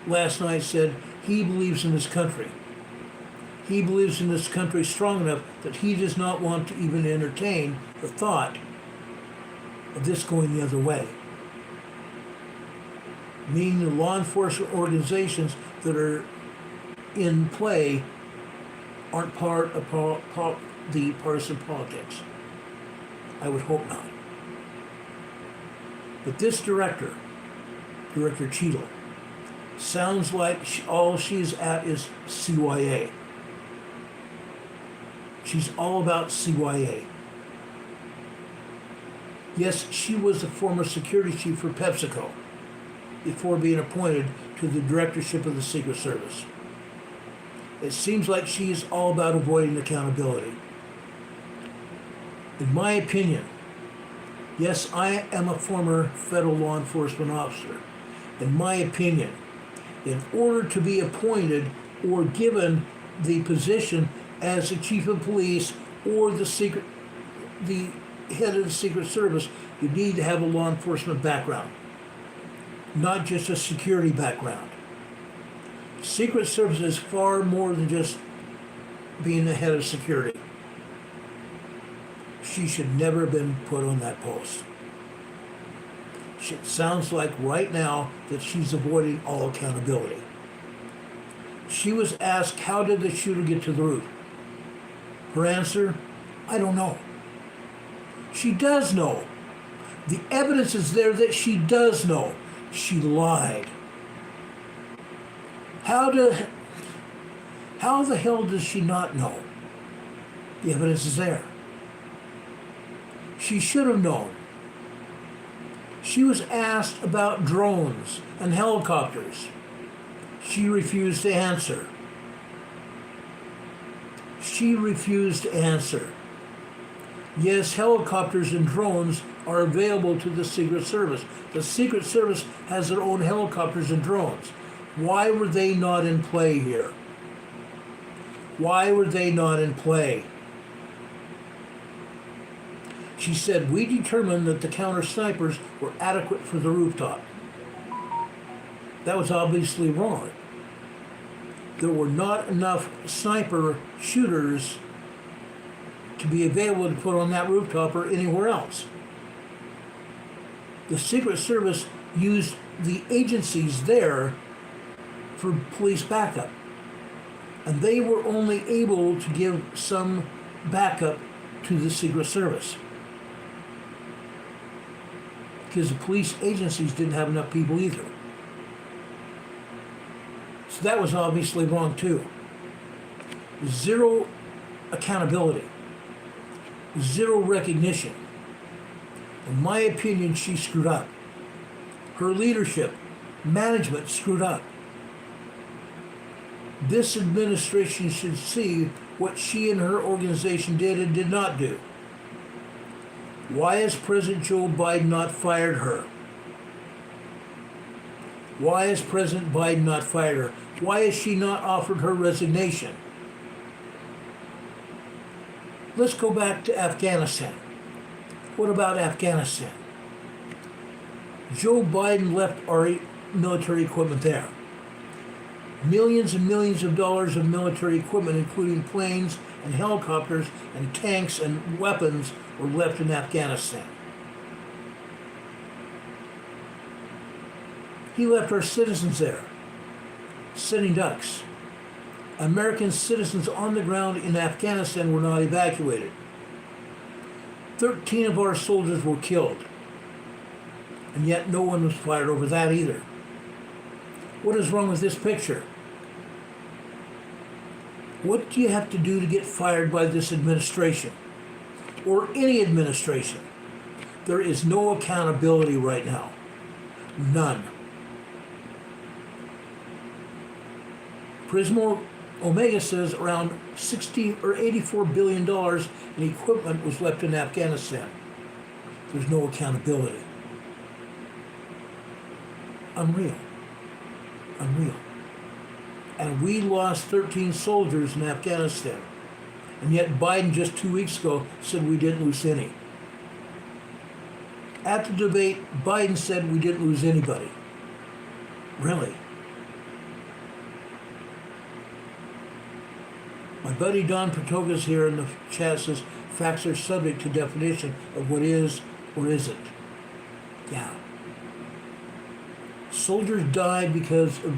Speaker 1: last night said he believes in this country. He believes in this country strong enough that he does not want to even entertain the thought of this going the other way. Meaning the law enforcement organizations that are in play aren't part of the partisan politics. I would hope not. But this director Cheetle, sounds like all she's at is CYA. She's all about CYA. Yes, she was the former security chief for PepsiCo before being appointed to the directorship of the Secret Service. It seems like she's all about avoiding accountability. In my opinion, yes, I am a former federal law enforcement officer. In my opinion, in order to be appointed or given the position as the chief of police or the head of the Secret Service, you need to have a law enforcement background, not just a security background. Secret Service is far more than just being the head of security. She should never have been put on that post. It sounds like right now that she's avoiding all accountability. She was asked, how did the shooter get to the roof? Her answer, I don't know. She does know. The evidence is there that she does know. She lied. How the hell does she not know? The evidence is there. She should have known. She was asked about drones and helicopters. She refused to answer. She refused to answer. Yes, helicopters and drones are available to the Secret Service. The Secret Service has their own helicopters and drones. Why were they not in play here? Why were they not in play? She said, "We determined that the counter snipers were adequate for the rooftop." That was obviously wrong. There were not enough sniper shooters to be available to put on that rooftop or anywhere else. The Secret Service used the agencies there for police backup. And they were only able to give some backup to the Secret Service, because the police agencies didn't have enough people either. So that was obviously wrong too. Zero accountability. Zero recognition. In my opinion, she screwed up. Her leadership, management screwed up. This administration should see what she and her organization did and did not do. Why has President Joe Biden not fired her? Why has President Biden not fired her? Why has she not offered her resignation? Let's go back to Afghanistan. What about Afghanistan? Joe Biden left our military equipment there. Millions and millions of dollars of military equipment, including planes and helicopters and tanks and weapons, were left in Afghanistan. He left our citizens there, sitting ducks. American citizens on the ground in Afghanistan were not evacuated. 13 of our soldiers were killed, and yet no one was fired over that either. What is wrong with this picture? What do you have to do to get fired by this administration? Or any administration? There is no accountability right now. None. Prismo Omega says around $60 or $84 billion in equipment was left in Afghanistan. There's no accountability. Unreal. Unreal. And we lost 13 soldiers in Afghanistan. And yet Biden just 2 weeks ago said we didn't lose any. At the debate, Biden said we didn't lose anybody. Really? My buddy Don Patoga's here in the chat says facts are subject to definition of what is or isn't. Yeah. Soldiers died because of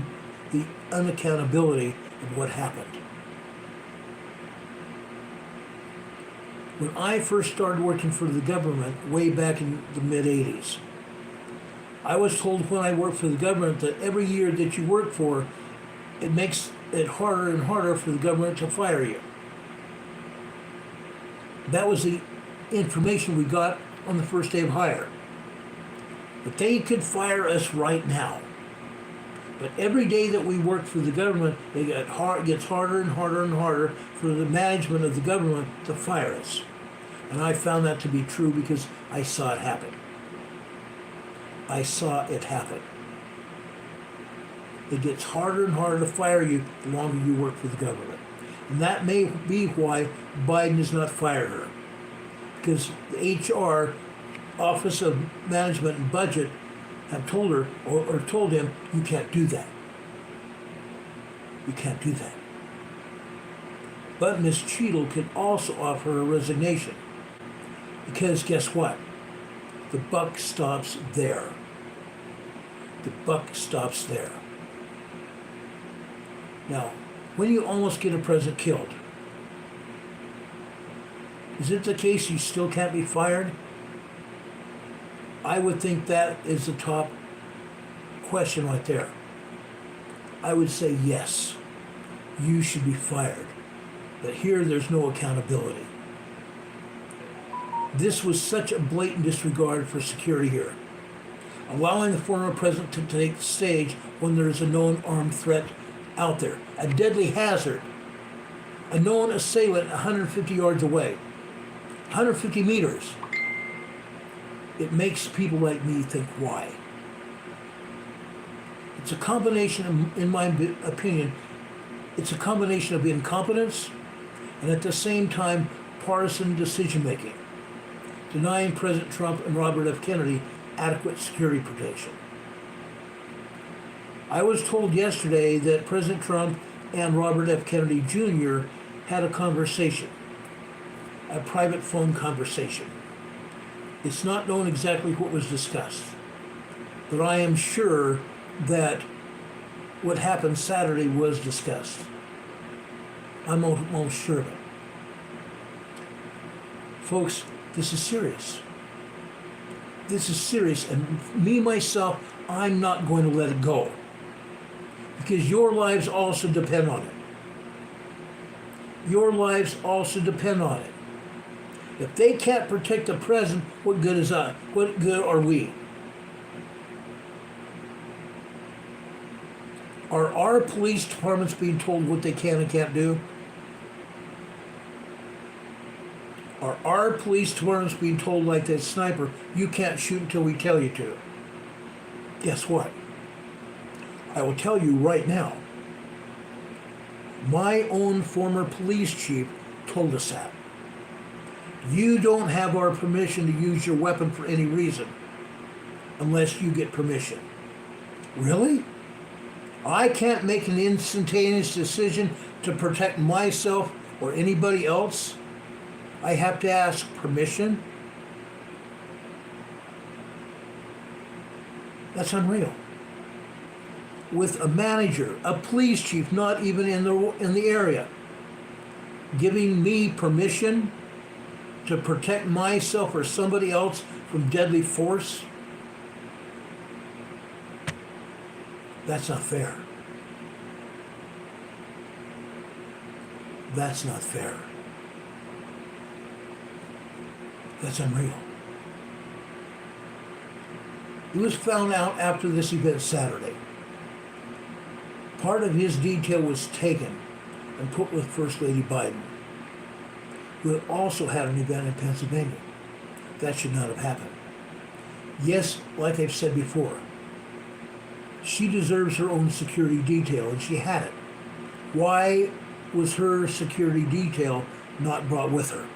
Speaker 1: the unaccountability of what happened. When I first started working for the government way back in the mid-'80s, I was told when I worked for the government that every year that you work for, it makes it harder and harder for the government to fire you. That was the information we got on the first day of hire. But they could fire us right now. But every day that we worked for the government, it gets harder and harder and harder for the management of the government to fire us. And I found that to be true because I saw it happen. I saw it happen. It gets harder and harder to fire you the longer you work for the government. And that may be why Biden has not fired her. Because the HR, Office of Management and Budget, have told her, or told him, you can't do that. You can't do that. But Ms. Cheetle can also offer a resignation. Because guess what? The buck stops there. The buck stops there. Now, when you almost get a president killed, is it the case you still can't be fired? I would think that is the top question right there. I would say yes, you should be fired. But here there's no accountability. This was such a blatant disregard for security here. Allowing the former president to take the stage when there is a known armed threat out there, a deadly hazard, a known assailant 150 yards away, 150 meters. It makes people like me think, why? It's a combination, in my opinion, it's a combination of incompetence and at the same time partisan decision making. denying President Trump and Robert F. Kennedy adequate security protection. I was told yesterday that President Trump and Robert F. Kennedy Jr. had a conversation, a private phone conversation. It's not known exactly what was discussed, but I am sure that what happened Saturday was discussed. I'm almost sure of it. Folks, this is serious. This is serious, and me, myself, I'm not going to let it go. Because your lives also depend on it. Your lives also depend on it. If they can't protect the president, what good is I? What good are we? Are our police departments being told what they can and can't do? Are our police departments being told, like that sniper, you can't shoot until we tell you to? Guess what? I will tell you right now. My own former police chief told us that. You don't have our permission to use your weapon for any reason unless you get permission. Really? I can't make an instantaneous decision to protect myself or anybody else? I have to ask permission? That's unreal. With a manager, a police chief, not even in the area, giving me permission to protect myself or somebody else from deadly force? That's not fair. That's not fair. That's unreal. It was found out after this event Saturday. Part of his detail was taken and put with First Lady Biden, who had also had an event in Pennsylvania. That should not have happened. Yes, like I've said before, she deserves her own security detail, and she had it. Why was her security detail not brought with her?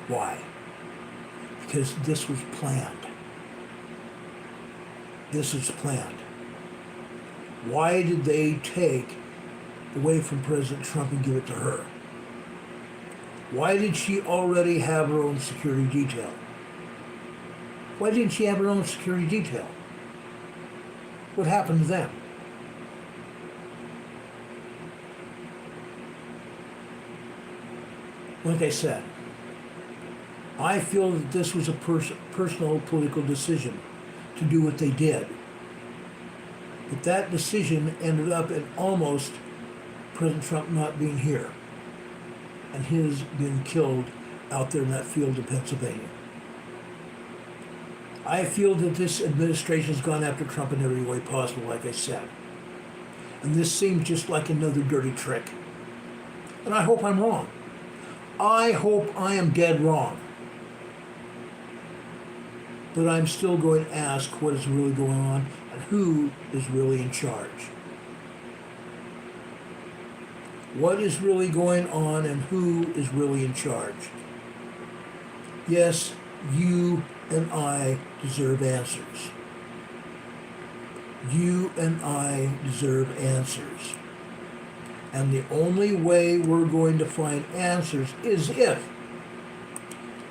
Speaker 1: Why? Because this was planned. This was planned. Why did they take away from President Trump and give it to her? Why did she already have her own security detail? Why didn't she have her own security detail? What happened to them? Like I said, I feel that this was a personal political decision to do what they did. But that decision ended up in almost President Trump not being here and his being killed out there in that field in Pennsylvania. I feel that this administration has gone after Trump in every way possible, like I said. And this seems just like another dirty trick. And I hope I'm wrong. I hope I am dead wrong. But I'm still going to ask what is really going on and who is really in charge. What is really going on and who is really in charge? Yes, you and I deserve answers. You and I deserve answers. And the only way we're going to find answers is if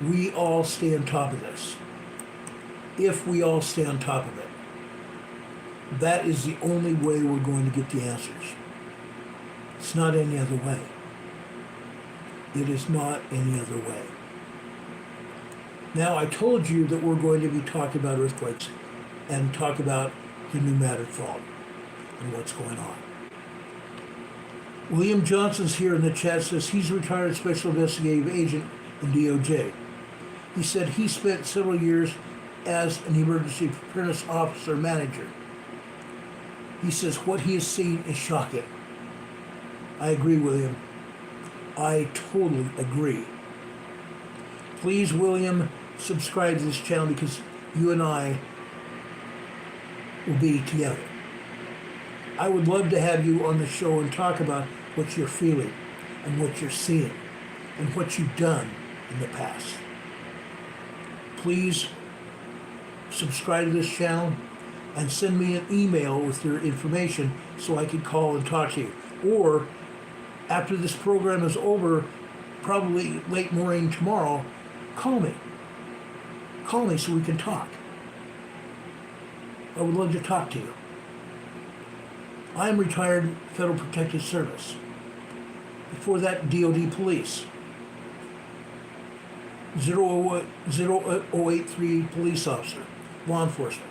Speaker 1: we all stay on top of this. If we all stay on top of it. That is the only way we're going to get the answers. It's not any other way. It is not any other way. Now, I told you that we're going to be talking about earthquakes and talk about the pneumatic fault and what's going on. William Johnson's here in the chat, says he's a retired special investigative agent in DOJ. He said he spent several years as an emergency preparedness officer manager. He says what he has seen is shocking. I agree with him. I totally agree. Please, William, subscribe to this channel because you and I will be together. I would love to have you on the show and talk about what you're feeling and what you're seeing and what you've done in the past. please subscribe to this channel and send me an email with your information so I can call and talk to you. Or after this program is over, probably late morning tomorrow, call me. Call me so we can talk. I would love to talk to you. I'm retired Federal Protective Service. Before that, DOD Police. 0083 police officer, law enforcement.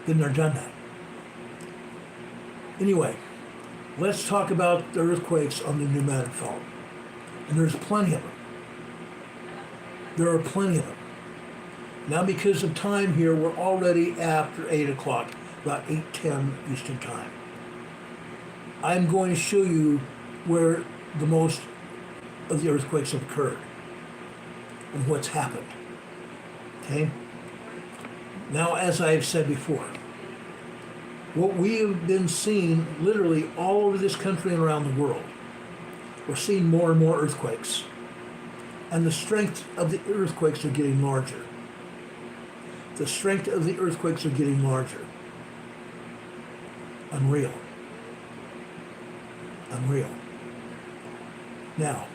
Speaker 1: Been there, done that. Anyway, let's talk about the earthquakes on the Pneumatic Fault. And there's plenty of them. There are plenty of them. Now, because of time here, we're already after 8 o'clock, about 8:10 Eastern Time. I'm going to show you where the most of the earthquakes have occurred and what's happened. Okay? Now, as I've said before, what we have been seeing literally all over this country and around the world, we're seeing more and more earthquakes. And the strength of the earthquakes are getting larger. The strength of the earthquakes are getting larger. Unreal. Unreal. Now,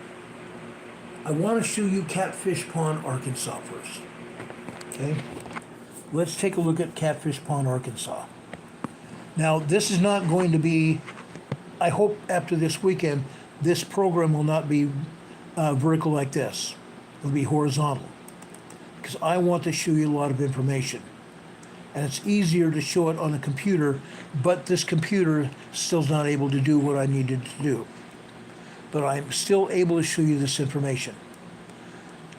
Speaker 1: I want to show you Catfish Pond, Arkansas first. Okay? Let's take a look at Catfish Pond, Arkansas. Now, this is not going to be, I hope after this weekend, this program will not be vertical like this. It'll be horizontal. Because I want to show you a lot of information. And it's easier to show it on a computer, but this computer still's not able to do what I needed to do. But I'm still able to show you this information.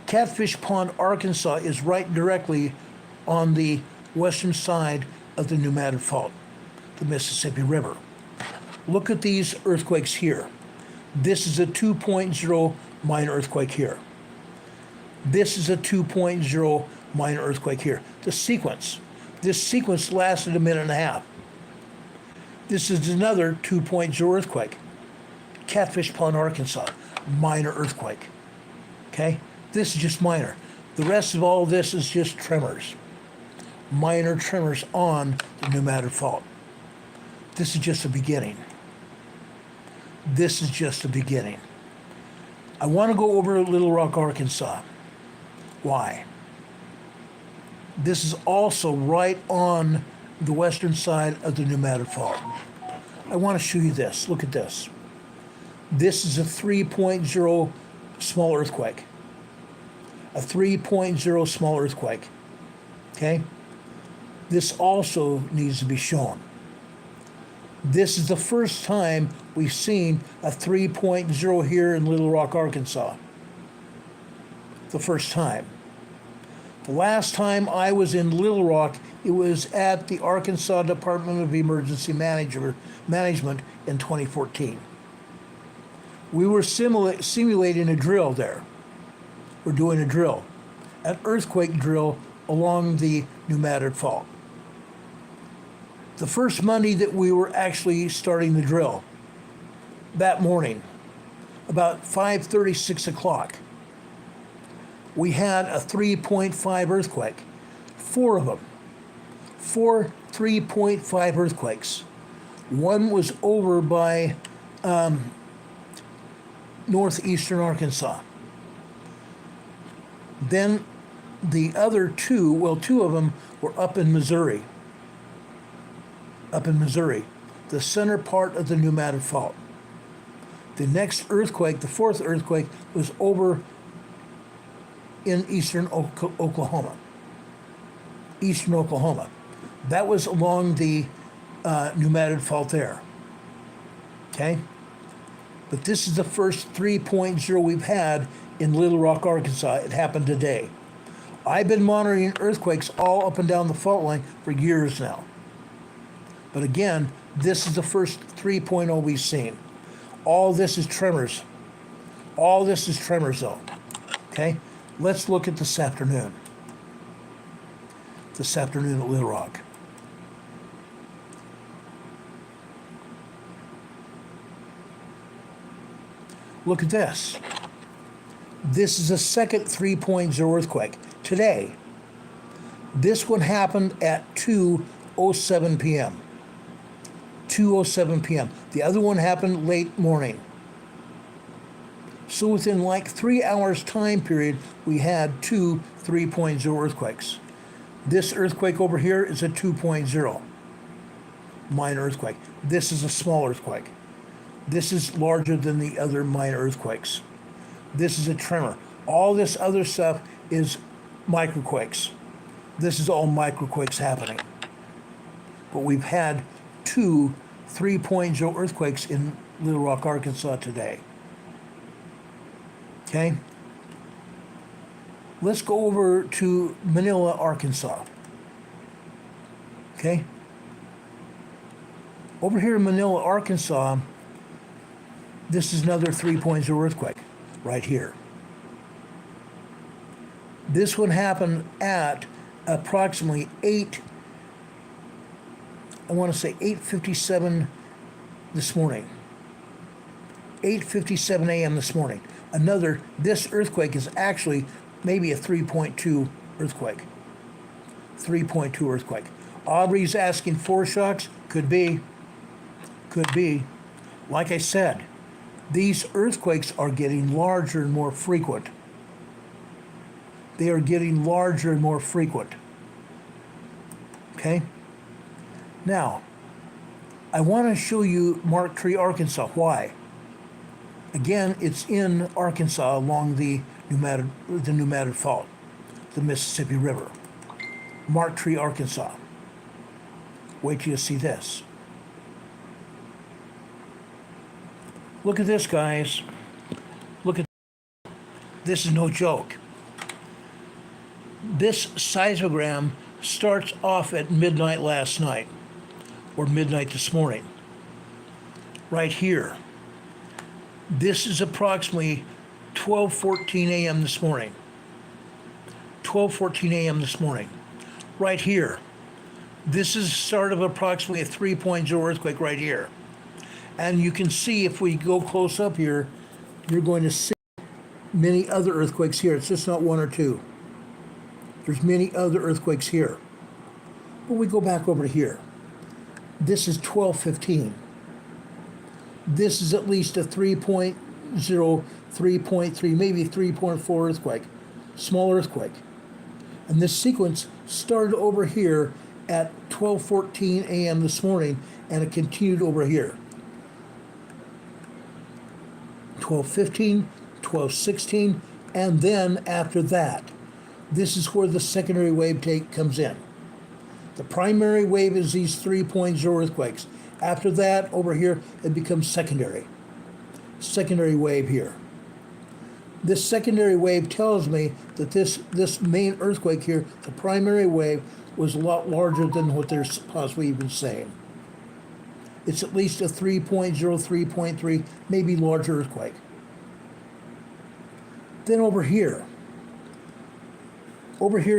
Speaker 1: Catfish Pond, Arkansas is right directly on the western side of the Pneumatic Fault, the Mississippi River. Look at these earthquakes here. This is a 2.0 minor earthquake here. This is a 2.0 minor earthquake here. The sequence. This sequence lasted a minute and a half. This is another 2.0 earthquake. Catfish Pond, Arkansas. Minor earthquake. Okay? This is just minor. The rest of all this is just tremors. Minor tremors on the Pneumatic Fault. This is just the beginning. This is just the beginning. I want to go over Little Rock, Arkansas. Why? This is also right on the western side of the Pneumatic Fault. I want to show you this. Look at this. This is a 3.0 small earthquake. A 3.0 small earthquake. Okay? This also needs to be shown. This is the first time we've seen a 3.0 here in Little Rock, Arkansas. The first time. The last time I was in Little Rock, it was at the Arkansas Department of Emergency Management in 2014. We were simulating a drill there. We're doing a drill, an earthquake drill along the Pneumatic Fault. The first Monday that we were actually starting the drill, that morning, about 5:30, 6 o'clock, we had a 3.5 earthquake. 4 of them. 4 3.5 earthquakes. One was over by northeastern Arkansas. Then the other 2, well, 2 of them were up in Missouri. Up in Missouri, the center part of the Pneumatic Fault. The next earthquake, the 4th earthquake, was over in eastern Oklahoma. Eastern Oklahoma. That was along the Pneumatic Fault there. Okay? But this is the first 3.0 we've had in Little Rock, Arkansas. It happened today. I've been monitoring earthquakes all up and down the fault line for years now. But again, this is the first 3.0 we've seen. All this is tremors. All this is tremors though. Okay? Let's look at this afternoon. This afternoon at Little Rock. Look at this. This is a second 3.0 earthquake. today. This one happened at 2:07 p.m. 2:07 p.m. The other one happened late morning. So within like 3 hours time period, we had two 3.0 earthquakes. This earthquake over here is a 2.0 minor earthquake. This is a small earthquake. This is larger than the other minor earthquakes. This is a tremor. All this other stuff is microquakes. This is all microquakes happening. But we've had two 3.0 earthquakes in Little Rock, Arkansas today. Okay? Let's go over to Manila, Arkansas. Okay? Over here in Manila, Arkansas, this is another 3.0 earthquake right here. This one happened at approximately 8:57 this morning. 8:57 a.m. this morning. This earthquake is actually maybe a 3.2 earthquake. 3.2 earthquake. Aubrey's asking foreshocks. Could be. Could be. Like I said, these earthquakes are getting larger and more frequent. They are getting larger and more frequent. Okay? Now, I want to show you Mark Tree, Arkansas. Why? Again, it's in Arkansas along the New Madrid Fault, the Mississippi River. Mark Tree, Arkansas. Wait till you see this. Look at this, guys. Look at this. Is no joke. This seismogram starts off at midnight last night, or midnight this morning. Right here. This is approximately 12:14 a.m. this morning. 12:14 a.m. this morning. Right here. This is the start of approximately a 3.0 earthquake right here. And you can see if we go close up here, you're going to see many other earthquakes here. It's just not one or two. There's many other earthquakes here. But we go back over here. This is 12:15. This is at least a 3.0, 3.3, maybe 3.4 earthquake. Small earthquake. And this sequence started over here at 12:14 a.m. this morning, and it continued over here. 12:15, 12:16, and then after that, this is where the secondary wave comes in. The primary wave is these 3.0 earthquakes. After that, over here, it becomes secondary. Secondary wave here. This secondary wave tells me that this main earthquake here, the primary wave, was a lot larger than what they're possibly even saying. It's at least a 3.0, 3.3, maybe larger earthquake. Then over here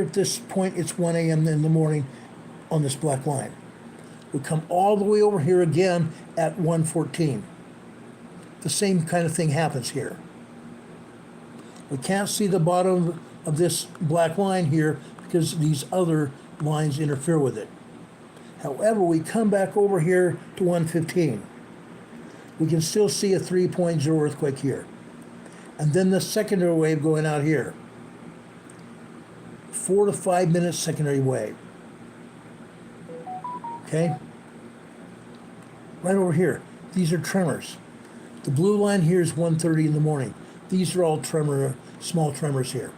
Speaker 1: at this point, it's 1 a.m. in the morning on this black line. We come all the way over here again at 1:14. The same kind of thing happens here. We can't see the bottom of this black line here because these other lines interfere with it. However, we come back over here to 1:15. We can still see a 3.0 earthquake here. And then the secondary wave going out here. 4 to 5 minute secondary wave. Okay? Right over here. These are tremors. The blue line here is 1:30 in the morning. These are all small tremors here.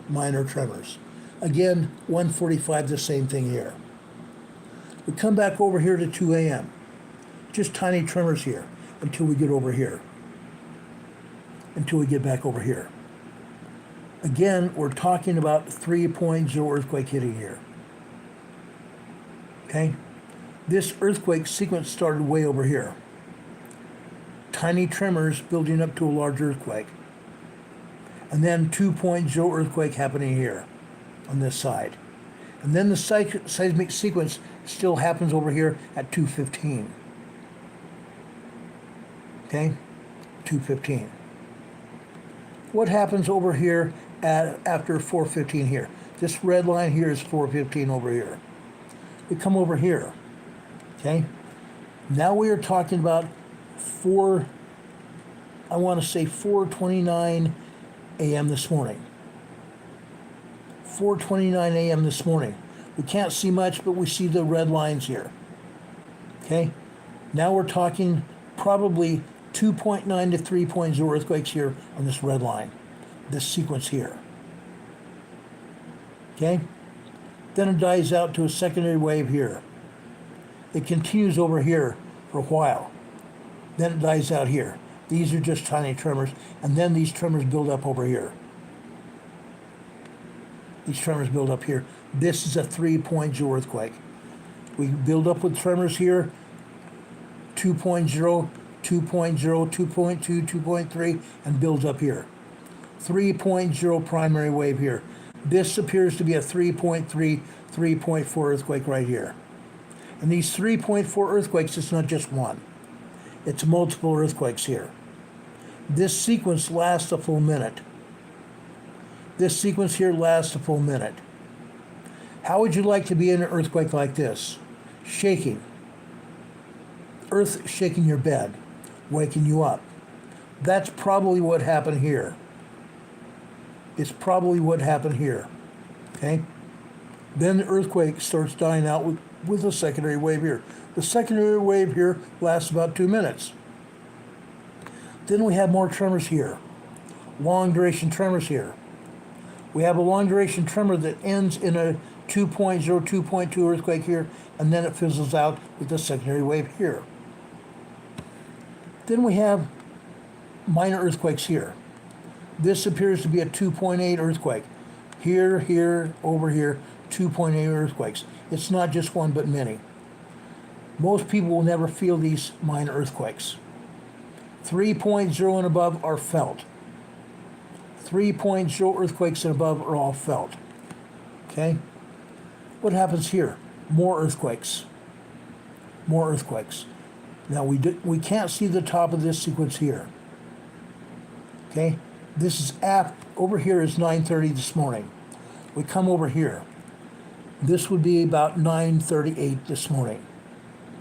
Speaker 1: Minor tremors. Again, 1:45, the same thing here. We come back over here to 2 a.m. Just tiny tremors here until we get over here. Until we get back over here. Again, we're talking about 3.0 earthquake hitting here. Okay? This earthquake sequence started way over here. Tiny tremors building up to a large earthquake. And then 2.0 earthquake happening here on this side. And then the seismic sequence still happens over here at 2:15. Okay? 2:15. What happens over here after 4:15 here? This red line here is 4:15 over here. We come over here, okay? Now we are talking about 4:29 a.m. this morning. 4:29 a.m. this morning. We can't see much, but we see the red lines here. Okay? Now we're talking probably 2.9 to 3.0 earthquakes here on this red line, this sequence here. Okay? Then it dies out to a secondary wave here. It continues over here for a while. Then it dies out here. These are just tiny tremors, and then these tremors build up over here. These tremors build up here. This is a 3.0 earthquake. We build up with tremors here, 2.0, 2.0, 2.2, 2.3, and builds up here. 3.0 primary wave here. This appears to be a 3.3, 3.4 earthquake right here. And these 3.4 earthquakes, it's not just one. It's multiple earthquakes here. This sequence lasts a full minute. This sequence here lasts a full minute. How would you like to be in an earthquake like this? Shaking. Earth shaking your bed, waking you up. That's probably what happened here. It's probably what happened here. Okay? Then the earthquake starts dying out with a secondary wave here. The secondary wave here lasts about 2 minutes. Then we have more tremors here. Long duration tremors here. We have a long duration tremor that ends in a 2.0, 2.2 earthquake here, and then it fizzles out with the secondary wave here. Then we have minor earthquakes here. This appears to be a 2.8 earthquake. Here, here, over here, 2.8 earthquakes. It's not just one, but many. Most people will never feel these minor earthquakes. 3.0 and above are felt. 3.0 earthquakes and above are all felt. Okay? What happens here? More earthquakes. More earthquakes. Now we can't see the top of this sequence here. Okay? This is over here is 9:30 this morning. We come over here. This would be about 9:38 this morning,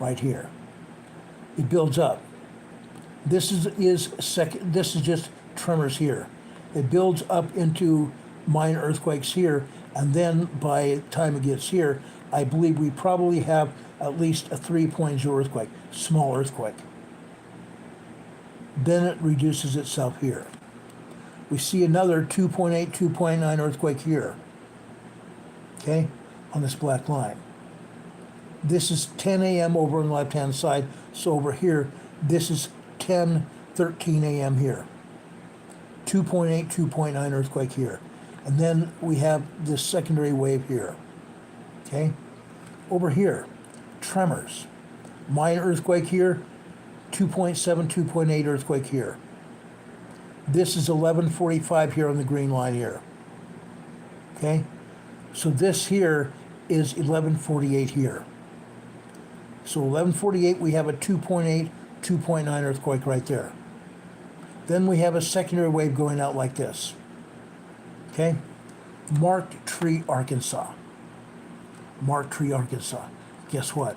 Speaker 1: right here. It builds up. This is just tremors here. It builds up into minor earthquakes here, and then by the time it gets here, I believe we probably have at least a 3.0 earthquake, small earthquake. Then it reduces itself here. We see another 2.8, 2.9 earthquake here, okay, on this black line. This is 10 a.m. over on the left-hand side, so over here, this is 10:13 a.m. here. 2.8, 2.9 earthquake here. And then we have this secondary wave here, okay? Over here, tremors. Minor earthquake here, 2.7, 2.8 earthquake here. This is 11:45 here on the green line here, okay? So this here is 11:48 here. So 11:48, we have a 2.8, 2.9 earthquake right there. Then we have a secondary wave going out like this. Okay? Marked Tree, Arkansas. Marked Tree, Arkansas. Guess what?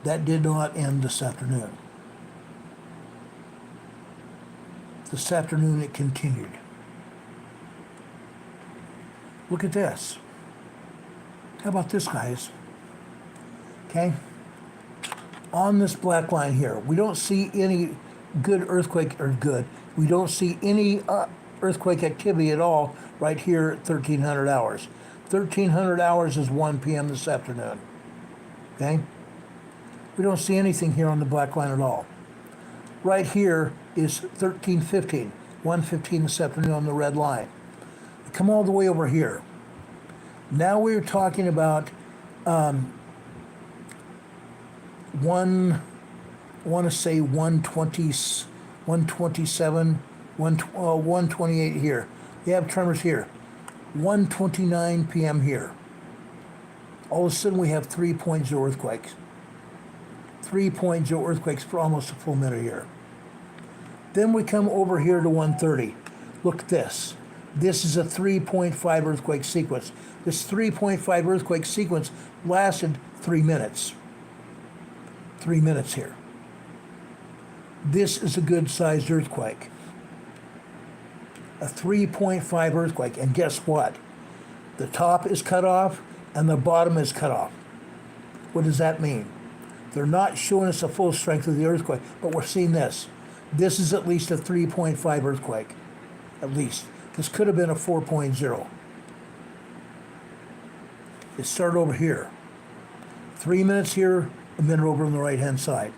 Speaker 1: That did not end this afternoon. This afternoon it continued. Look at this. How about this, guys? Okay? On this black line here, we don't see any good earthquake, or good, we don't see any earthquake activity at all right here at 1300 hours. 1300 hours is 1 p.m. this afternoon. Okay? We don't see anything here on the black line at all. Right here is 1315, 1:15 this afternoon on the red line. We come all the way over here. Now we're talking about I want to say 120, 127, 128 here. You have tremors here. 1:29 p.m. here. All of a sudden we have 3.0 earthquakes. 3.0 earthquakes for almost a full minute here. Then we come over here to 1:30. Look at this. This is a 3.5 earthquake sequence. This 3.5 earthquake sequence lasted 3 minutes. 3 minutes here. This is a good sized earthquake. A 3.5 earthquake. And guess what? The top is cut off and the bottom is cut off. What does that mean? They're not showing us the full strength of the earthquake, but we're seeing this. This is at least a 3.5 earthquake. At least. This could have been a 4.0. It started over here. 3 minutes here, a minute over on the right hand side.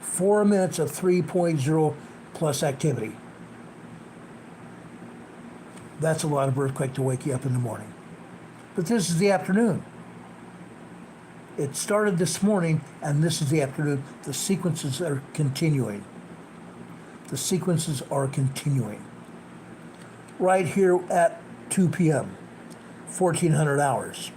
Speaker 1: 4 minutes of 3.0 plus activity. That's a lot of earthquake to wake you up in the morning. But this is the afternoon. It started this morning, and this is the afternoon. The sequences are continuing. The sequences are continuing. Right here at 2 p.m., 1400 hours.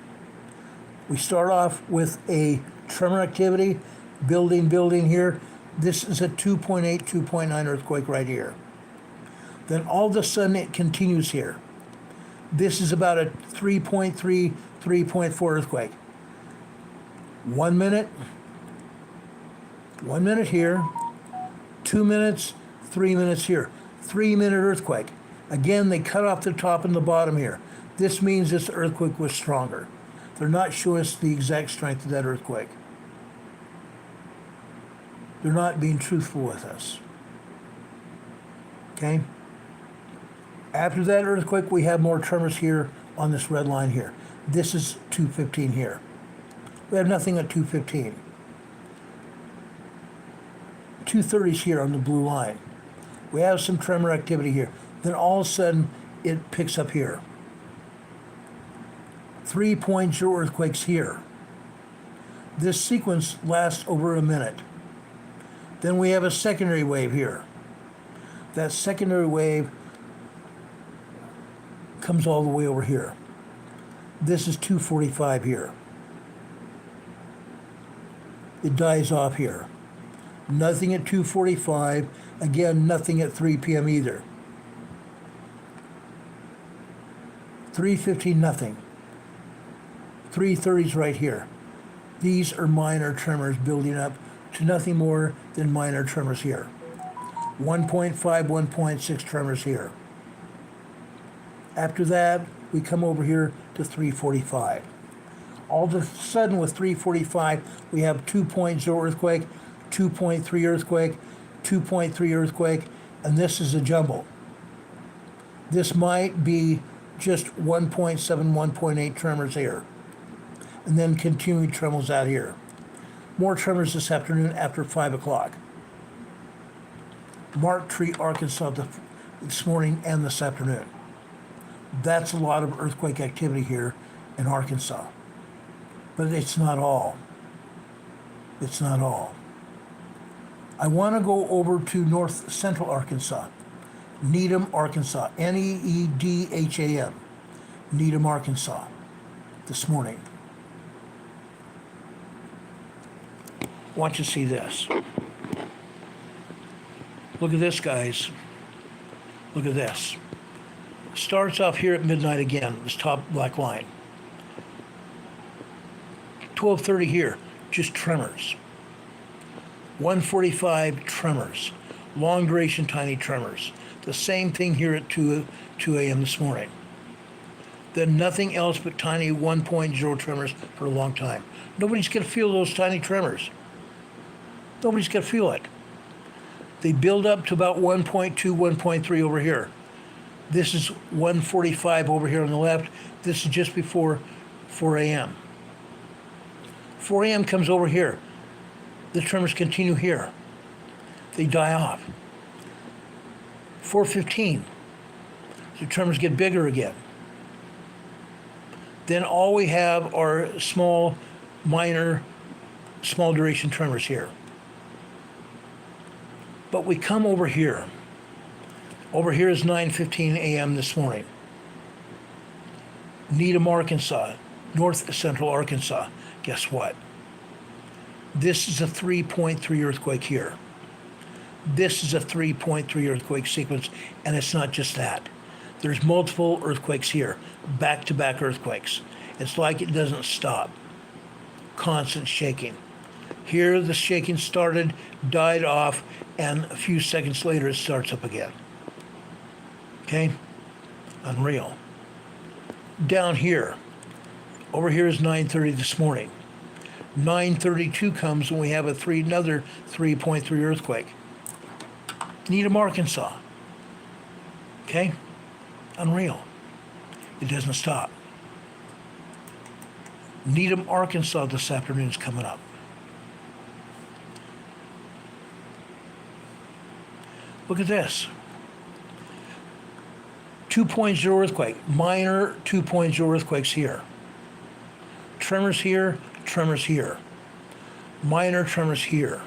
Speaker 1: We start off with a tremor activity, building here. This is a 2.8, 2.9 earthquake right here. Then all of a sudden it continues here. This is about a 3.3, 3.4 earthquake. 1 minute here, 2 minutes, 3 minutes here. 3 minute earthquake. Again, they cut off the top and the bottom here. This means this earthquake was stronger. They're not showing us the exact strength of that earthquake. They're not being truthful with us. Okay? After that earthquake, we have more tremors here on this red line here. This is 2:15 here. We have nothing at 2:15. 2:30 here on the blue line. We have some tremor activity here. Then all of a sudden, it picks up here. 3.0 earthquakes here. This sequence lasts over a minute. Then we have a secondary wave here. That secondary wave comes all the way over here. This is 2:45 here. It dies off here. Nothing at 2:45. Again, nothing at 3 p.m. either. 3:15, nothing. 3:30's right here. These are minor tremors building up to nothing more than minor tremors here. 1.5, 1.6 tremors here. After that, we come over here to 3:45. All of a sudden with 3:45, we have 2.0 earthquake, 2.3 earthquake, 2.3 earthquake, and this is a jumble. This might be just 1.7, 1.8 tremors here. And then continuing tremors out here. More tremors this afternoon after 5 o'clock. Mark Tree, Arkansas this morning and this afternoon. That's a lot of earthquake activity here in Arkansas. But it's not all. It's not all. I want to go over to north central Arkansas. Needham, Arkansas. Needham. Needham, Arkansas. This morning. I want you to see this. Look at this, guys. Look at this. Starts off here at midnight again, this top black line. 12:30 here, just tremors. 1:45 tremors. Long duration tiny tremors. The same thing here at 2 a.m. this morning. Then nothing else but tiny 1.0 tremors for a long time. Nobody's going to feel those tiny tremors. Nobody's going to feel it. They build up to about 1.2, 1.3 over here. This is 1:45 over here on the left. This is just before 4 a.m. 4 a.m. comes over here. The tremors continue here. They die off. 4:15. The tremors get bigger again. Then all we have are small, minor, small duration tremors here. But we come over here. Over here is 9:15 a.m. this morning. Needham, Arkansas, north central Arkansas. Guess what? This is a 3.3 earthquake here. This is a 3.3 earthquake sequence, and it's not just that. There's multiple earthquakes here, back-to-back earthquakes. It's like it doesn't stop. Constant shaking. Here the shaking started, died off, and a few seconds later it starts up again. Okay? Unreal. Down here, over here is 9:30 this morning. 9:32 comes when we have another 3.3 earthquake. Needham, Arkansas. Okay? Unreal. It doesn't stop. Needham, Arkansas this afternoon is coming up. Look at this. 2.0 earthquake. Minor 2.0 earthquakes here. Tremors here, tremors here. Minor tremors here.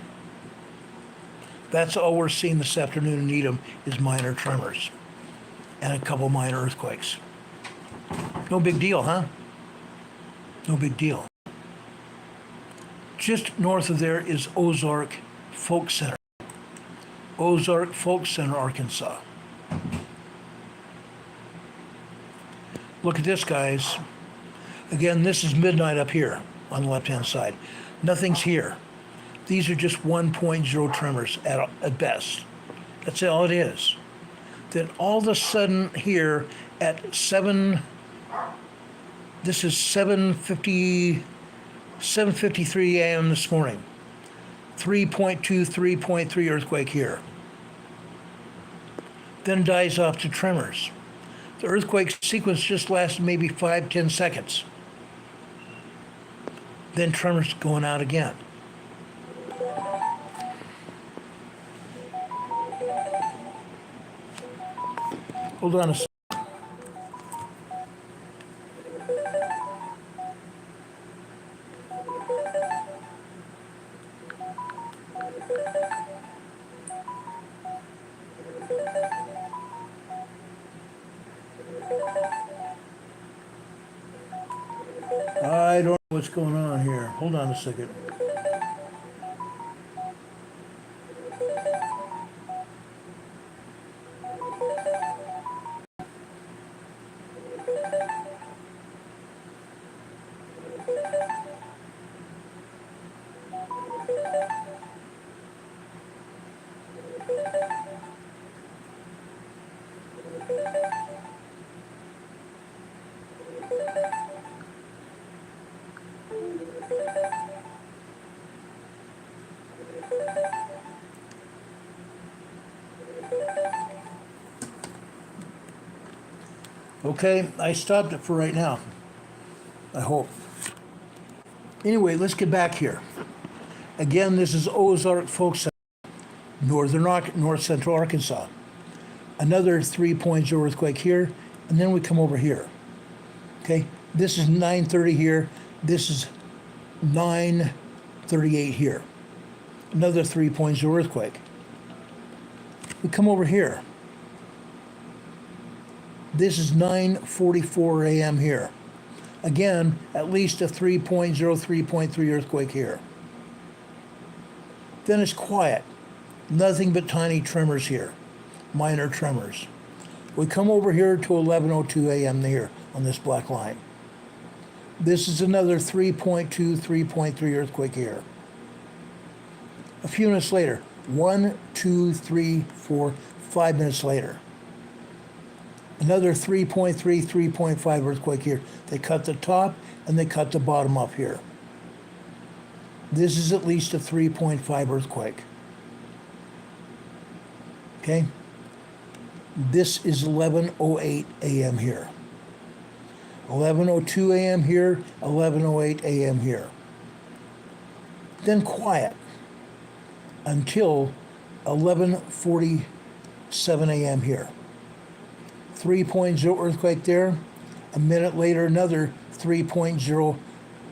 Speaker 1: That's all we're seeing this afternoon in Needham is minor tremors and a couple minor earthquakes. No big deal, huh? No big deal. Just north of there is Ozark Folk Center. Ozark Folk Center, Arkansas. Look at this, guys. Again, this is midnight up here on the left-hand side. Nothing's here. These are just 1.0 tremors at best. That's all it is. Then all of a sudden here at this is 7:53 a.m. this morning. 3.2, 3.3 earthquake here. Then dies off to tremors. The earthquake sequence just lasts maybe 5-10 seconds. Then tremors going out again. Hold on a second. I don't know what's going on here. Hold on a second. Okay, I stopped it for right now. I hope. Anyway, let's get back here. Again, this is Ozark Folk Center, north central Arkansas. Another 3.0 earthquake here, and then we come over here. Okay, this is 9:30 here. This is 9:38 here. Another 3.0 earthquake. We come over here. This is 9:44 a.m. here. Again, at least a 3.0, 3.3 earthquake here. Then it's quiet. Nothing but tiny tremors here. Minor tremors. We come over here to 11:02 a.m. here on this black line. This is another 3.2, 3.3 earthquake here. A few minutes later, 1, 2, 3, 4, 5 minutes later. Another 3.3, 3.5 earthquake here. They cut the top and they cut the bottom up here. This is at least a 3.5 earthquake. Okay? This is 11:08 a.m. here. 11:02 a.m. here, 11:08 a.m. here. Then quiet until 11:47 a.m. here. 3.0 earthquake there. A minute later, another 3.0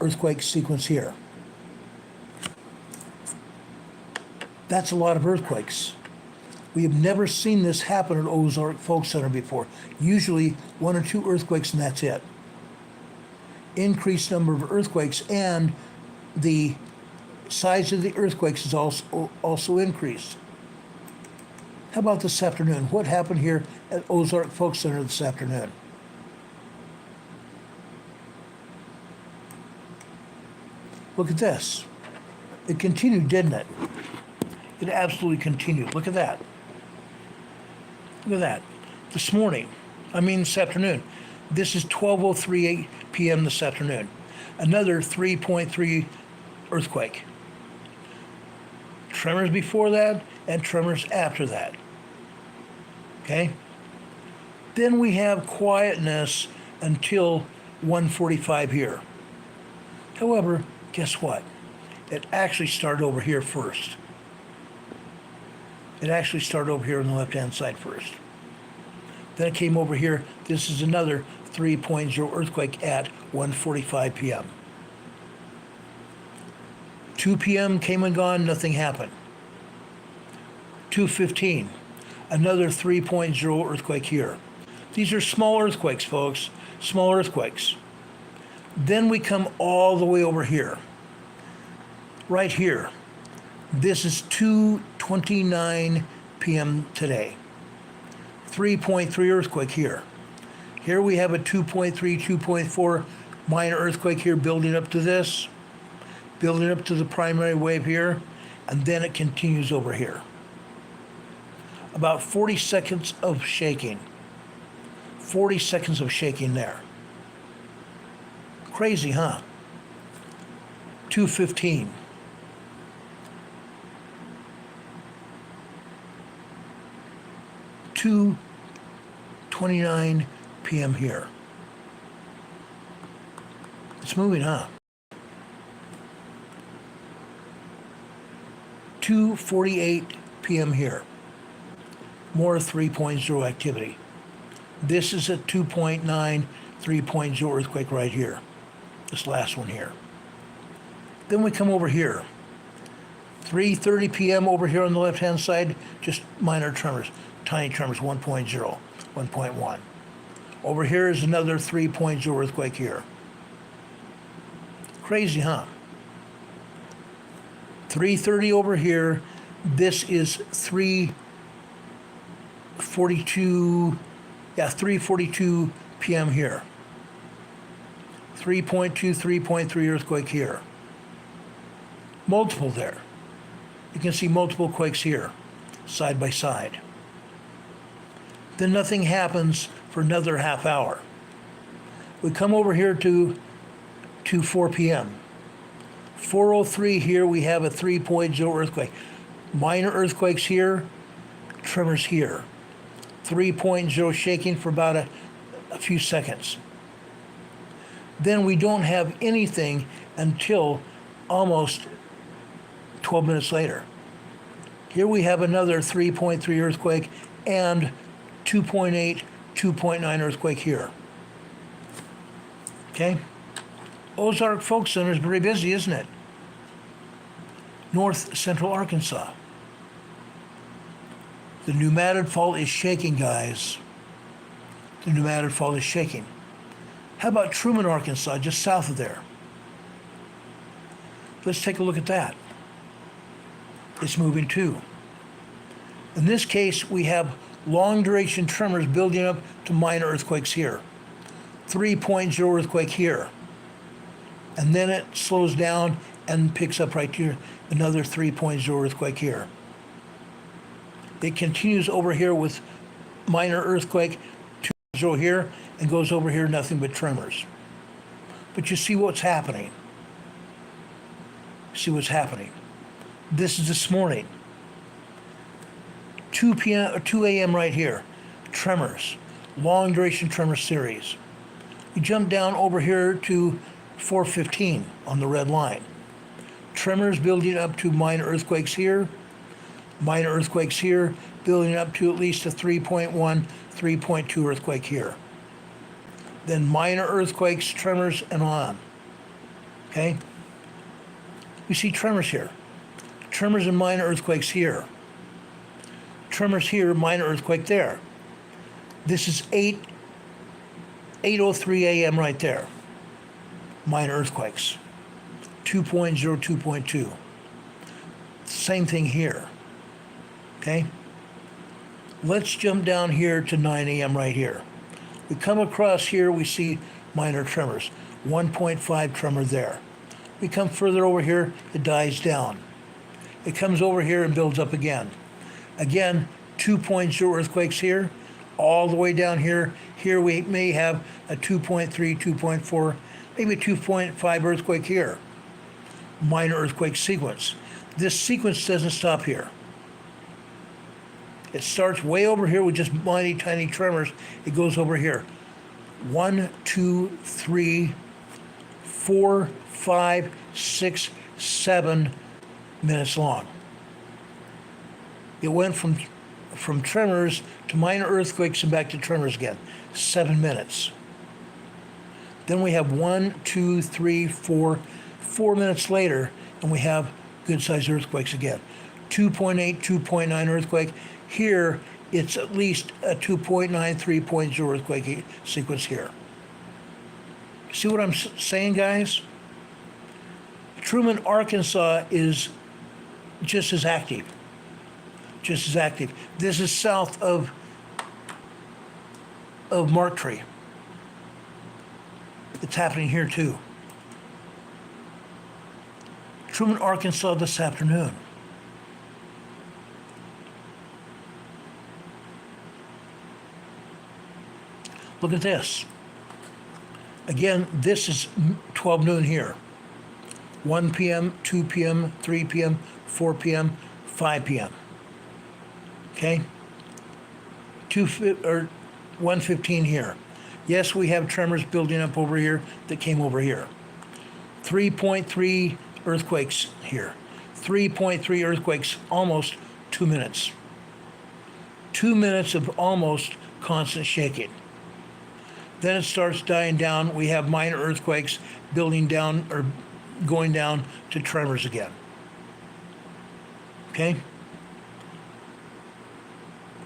Speaker 1: earthquake sequence here. That's a lot of earthquakes. We have never seen this happen at Ozark Folk Center before. Usually 1 or 2 earthquakes and that's it. Increased number of earthquakes and the size of the earthquakes is also increased. How about this afternoon? What happened here at Ozark Folk Center this afternoon? Look at this. It continued, didn't it? It absolutely continued. Look at that. Look at that. This afternoon. This is 12:03 p.m. this afternoon. Another 3.3 earthquake. Tremors before that and tremors after that. Okay? Then we have quietness until 1:45 here. However, guess what? It actually started over here first. It actually started over here on the left-hand side first. Then it came over here. This is another 3.0 earthquake at 1:45 p.m. 2 p.m. came and gone, nothing happened. 2:15, another 3.0 earthquake here. These are small earthquakes, folks, small earthquakes. Then we come all the way over here, right here. This is 2:29 p.m. today. 3.3 earthquake here. Here we have a 2.3, 2.4 minor earthquake here building up to this, building up to the primary wave here, and then it continues over here. About 40 seconds of shaking. 40 seconds of shaking there. Crazy, huh? 2:15. 2:29 p.m. here. It's moving, huh? 2:48 p.m. here. More 3.0 activity. This is a 2.9, 3.0 earthquake right here. This last one here. Then we come over here. 3:30 p.m. over here on the left-hand side, just minor tremors, tiny tremors, 1.0, 1.1. Over here is another 3.0 earthquake here. Crazy, huh? 3:30 over here. This is 3:42 p.m. here. 3.2, 3.3 earthquake here. Multiple there. You can see multiple quakes here, side by side. Then nothing happens for another half hour. We come over here to 4 p.m. 4:03 here, we have a 3.0 earthquake. Minor earthquakes here, tremors here. 3.0 shaking for about a few seconds. Then we don't have anything until almost 12 minutes later. Here we have another 3.3 earthquake and 2.8, 2.9 earthquake here. Okay? Ozark Folk Center is very busy, isn't it? North Central Arkansas. The Unmanned fault is shaking, guys. The Unmanned fault is shaking. How about Truman, Arkansas, just south of there? Let's take a look at that. It's moving too. In this case, we have long duration tremors building up to minor earthquakes here. 3.0 earthquake here. And then it slows down and picks up right here, another 3.0 earthquake here. It continues over here with minor earthquake, 2.0 here, and goes over here, nothing but tremors. But you see what's happening. See what's happening. This is this morning. 2 p.m. or 2 a.m. right here. Tremors. Long duration tremor series. We jump down over here to 4:15 on the red line. Tremors building up to minor earthquakes here. Minor earthquakes here, building up to at least a 3.1, 3.2 earthquake here. Then minor earthquakes, tremors, and on. Okay? We see tremors here. Tremors and minor earthquakes here. Tremors here, minor earthquake there. This is 8:03 a.m. right there. Minor earthquakes. 2.0, 2.2. Same thing here. Okay? Let's jump down here to 9 a.m. right here. We come across here, we see minor tremors. 1.5 tremor there. We come further over here, it dies down. It comes over here and builds up again. Again, 2.0 earthquakes here, all the way down here. Here we may have a 2.3, 2.4, maybe 2.5 earthquake here. Minor earthquake sequence. This sequence doesn't stop here. It starts way over here with just mighty tiny tremors. It goes over here. 1, 2, 3, 4, 5, 6, 7 minutes long. It went from tremors to minor earthquakes and back to tremors again. 7 minutes. Then we have 1, 2, 3, 4 minutes later, and we have good-sized earthquakes again. 2.8, 2.9 earthquake. Here, it's at least a 2.9, 3.0 earthquake sequence here. See what I'm saying, guys? Truman, Arkansas is just as active. Just as active. This is south of Marktree. It's happening here too. Truman, Arkansas this afternoon. Look at this. Again, this is 12 noon here. 1 p.m., 2 p.m., 3 p.m., 4 p.m., 5 p.m. Okay? 1:15 here. Yes, we have tremors building up over here that came over here. 3.3 earthquakes here. 3.3 earthquakes, almost 2 minutes. 2 minutes of almost constant shaking. Then it starts dying down. We have minor earthquakes building down or going down to tremors again. Okay?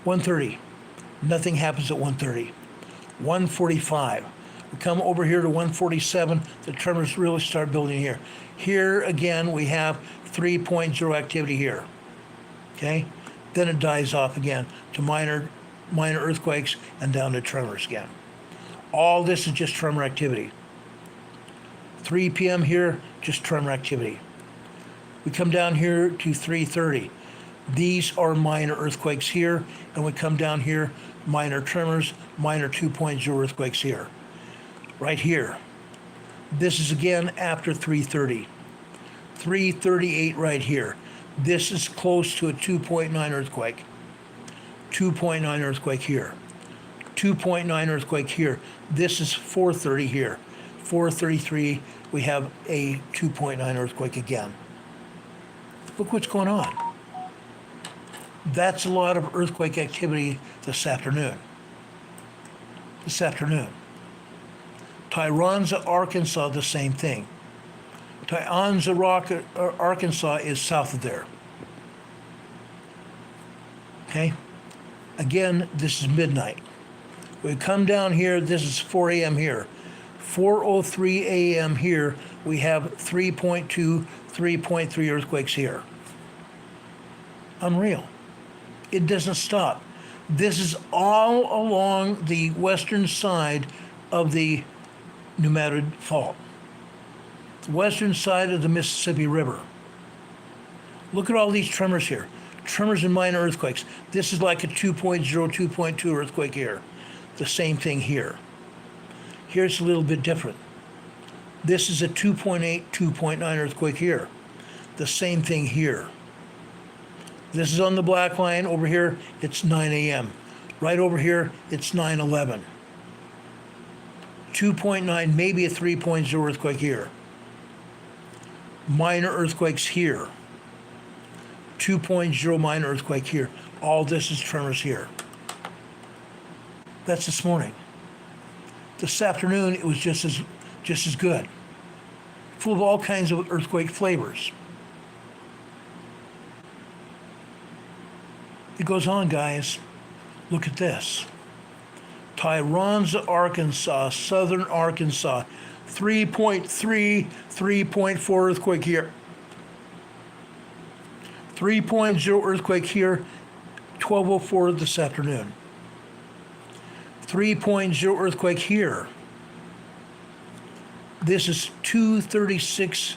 Speaker 1: 1:30. Nothing happens at 1:30. 1:45. We come over here to 1:47. The tremors really start building here. Here again, we have 3.0 activity here. Okay? Then it dies off again to minor earthquakes and down to tremors again. All this is just tremor activity. 3 p.m. here, just tremor activity. We come down here to 3:30. These are minor earthquakes here, and we come down here, minor tremors, minor 2.0 earthquakes here. Right here. This is again after 3:30. 3:38 right here. This is close to a 2.9 earthquake. 2.9 earthquake here. 2.9 earthquake here. This is 4:30 here. 4:33, we have a 2.9 earthquake again. Look what's going on. That's a lot of earthquake activity this afternoon. This afternoon. Tyronza, Arkansas, the same thing. Tyronza, Arkansas is south of there. Okay? Again, this is midnight. We come down here, this is 4 a.m. here. 4:03 a.m. here, we have 3.2, 3.3 earthquakes here. Unreal. It doesn't stop. This is all along the western side of the Madrid Fault. The western side of the Mississippi River. Look at all these tremors here. Tremors and minor earthquakes. This is like a 2.0, 2.2 earthquake here. The same thing here. Here's a little bit different. This is a 2.8, 2.9 earthquake here. The same thing here. This is on the black line. Over here, it's 9 a.m. Right over here, it's 9:11. 2.9, maybe a 3.0 earthquake here. Minor earthquakes here. 2.0 minor earthquake here. All this is tremors here. That's this morning. This afternoon, it was just as good. Full of all kinds of earthquake flavors. It goes on, guys. Look at this. Tyronza, Arkansas, southern Arkansas. 3.3, 3.4 earthquake here. 3.0 earthquake here. 12:04 this afternoon. 3.0 earthquake here. This is 2:36,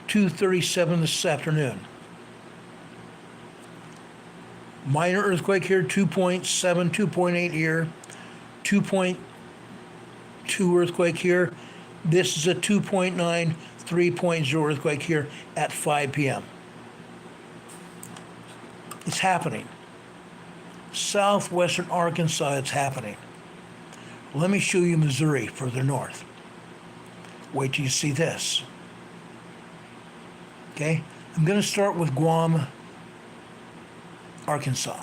Speaker 1: 2:37 this afternoon. Minor earthquake here, 2.7, 2.8 here, 2.2 earthquake here. This is a 2.9, 3.0 earthquake here at 5 p.m. It's happening. Southwestern Arkansas, it's happening. Let me show you Missouri further north. Wait till you see this. Okay, I'm going to start with Guam, Arkansas.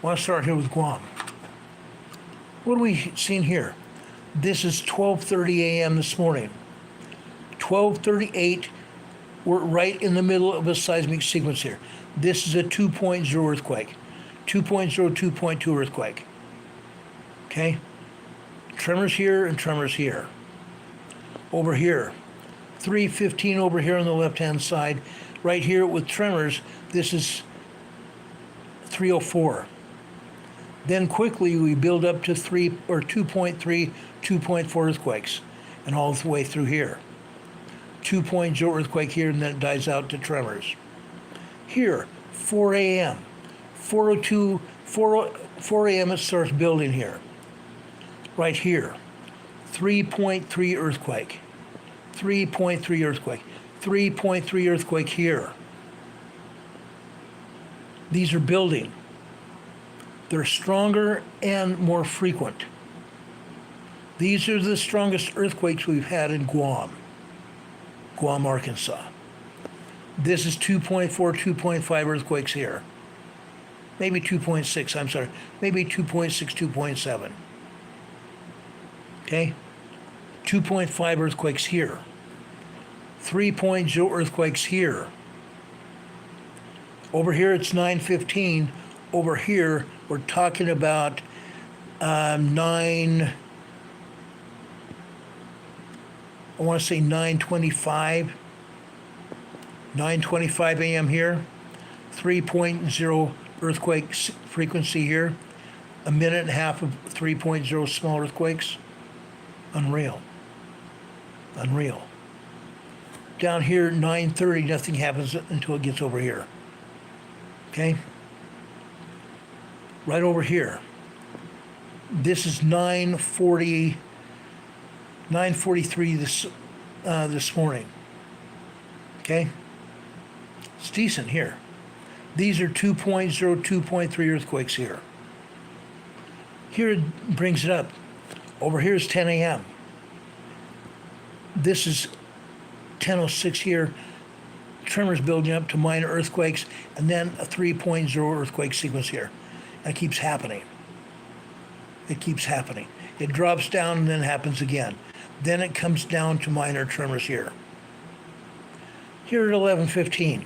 Speaker 1: I want to start here with Guam. What are we seeing here? This is 12:30 a.m. this morning. 12:38, we're right in the middle of a seismic sequence here. This is a 2.0 earthquake. 2.0, 2.2 earthquake. Okay? Tremors here and tremors here. Over here. 3:15 over here on the left-hand side. Right here with tremors, this is 3:04. Then quickly we build up to 3 or 2.3, 2.4 earthquakes, and all the way through here. 2.0 earthquake here, and then it dies out to tremors. Here, 4 a.m. 4:02, 4 a.m. it starts building here. Right here, 3.3 earthquake. 3.3 earthquake. 3.3 earthquake here. These are building. They're stronger and more frequent. These are the strongest earthquakes we've had in Guam, Arkansas. This is 2.4, 2.5 earthquakes here. Maybe 2.6, I'm sorry. Maybe 2.6, 2.7. Okay? 2.5 earthquakes here. 3.0 earthquakes here. Over here it's 9:15. Over here we're talking about 9. I want to say 9:25. 9:25 a.m. here. 3.0 earthquake frequency here. A minute and a half of 3.0 small earthquakes. Unreal. Unreal. Down here, 9:30, nothing happens until it gets over here. Okay? Right over here. This is 9:43 this morning. Okay? It's decent here. These are 2.0, 2.3 earthquakes here. Here it brings it up. Over here is 10 a.m. This is 10:06 here. Tremors building up to minor earthquakes, and then a 3.0 earthquake sequence here. And it keeps happening. It keeps happening. It drops down and then happens again. Then it comes down to minor tremors here. Here at 11:15.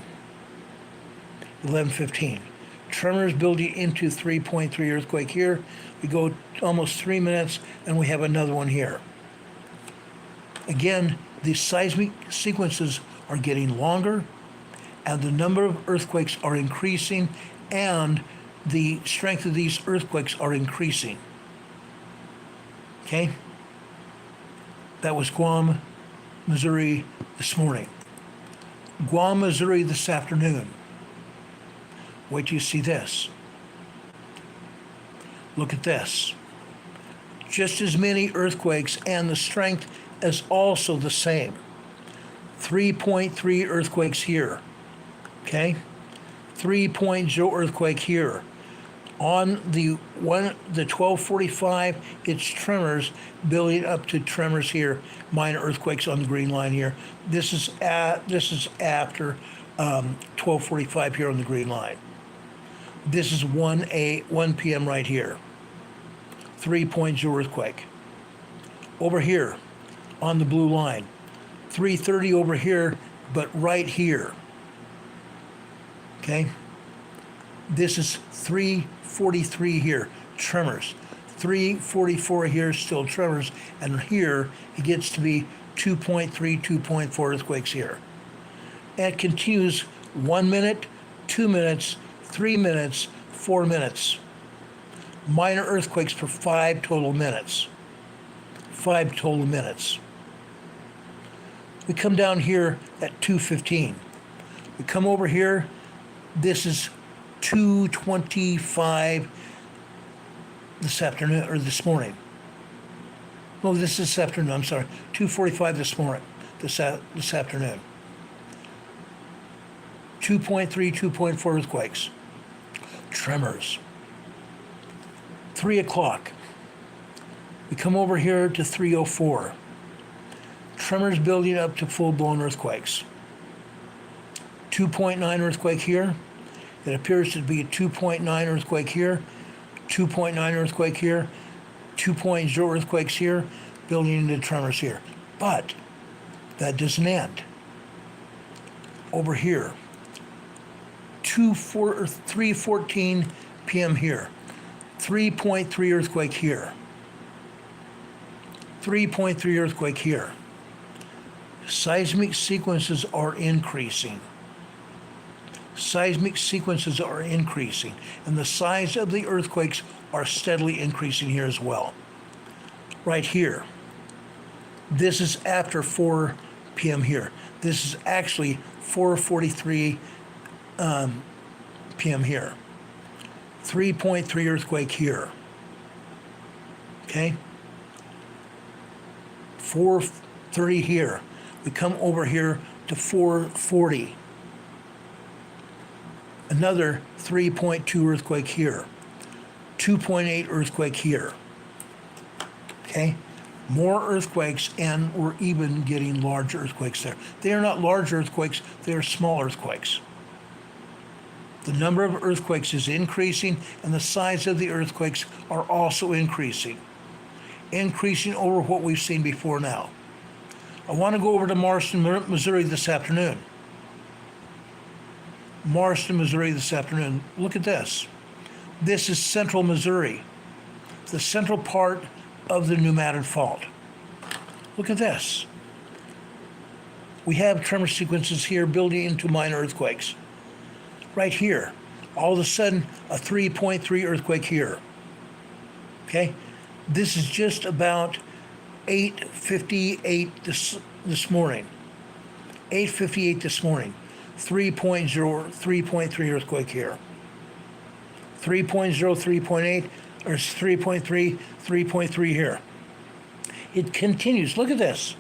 Speaker 1: 11:15. Tremors building into 3.3 earthquake here. We go almost 3 minutes and we have another one here. Again, the seismic sequences are getting longer and the number of earthquakes are increasing and the strength of these earthquakes are increasing. Okay? That was Guam, Missouri this morning. Guam, Missouri this afternoon. Wait till you see this. Look at this. Just as many earthquakes and the strength is also the same. 3.3 earthquakes here. Okay? 3.0 earthquake here. On the 12:45, it's tremors building up to tremors here. Minor earthquakes on the green line here. This is after 12:45 here on the green line. This is 1 p.m. right here. 3.0 earthquake. Over here on the blue line. 3:30 over here, but right here. Okay? This is 3:43 here, tremors. 3:44 here, still tremors. And here it gets to be 2.3, 2.4 earthquakes here. And it continues 1 minute, 2 minutes, 3 minutes, 4 minutes. Minor earthquakes for 5 total minutes. 5 total minutes. We come down here at 2:15. We come over here, this is 2:25 this afternoon, or this morning. No, this is this afternoon, I'm sorry. 2:45 this morning, this afternoon. 2.3, 2.4 earthquakes. Tremors. 3 o'clock. We come over here to 3:04. Tremors building up to full-blown earthquakes. 2.9 earthquake here. It appears to be a 2.9 earthquake here. 2.9 earthquake here. 2.0 earthquakes here, building into tremors here. But that doesn't end. Over here, 3:14 p.m. here. 3.3 earthquake here. 3.3 earthquake here. Seismic sequences are increasing. Seismic sequences are increasing, and the size of the earthquakes are steadily increasing here as well. Right here. This is after 4 p.m. here. This is actually 4:43 p.m. here. 3.3 earthquake here. Okay? 4:30 here. We come over here to 4:40. Another 3.2 earthquake here. 2.8 earthquake here. Okay? More earthquakes, and we're even getting large earthquakes there. They are not large earthquakes, they are small earthquakes. The number of earthquakes is increasing, and the size of the earthquakes are also increasing. Increasing over what we've seen before now. I want to go over to Marston, Missouri this afternoon. Marston, Missouri this afternoon. Look at this. This is central Missouri, the central part of the Madrid fault. Look at this. We have tremor sequences here building into minor earthquakes. Right here, all of a sudden, a 3.3 earthquake here. Okay? This is just about 8:58 this morning. 8:58 this morning. 3.0, 3.3 earthquake here. 3.0, 3.8, or 3.3, 3.3 here. It continues. Look at this.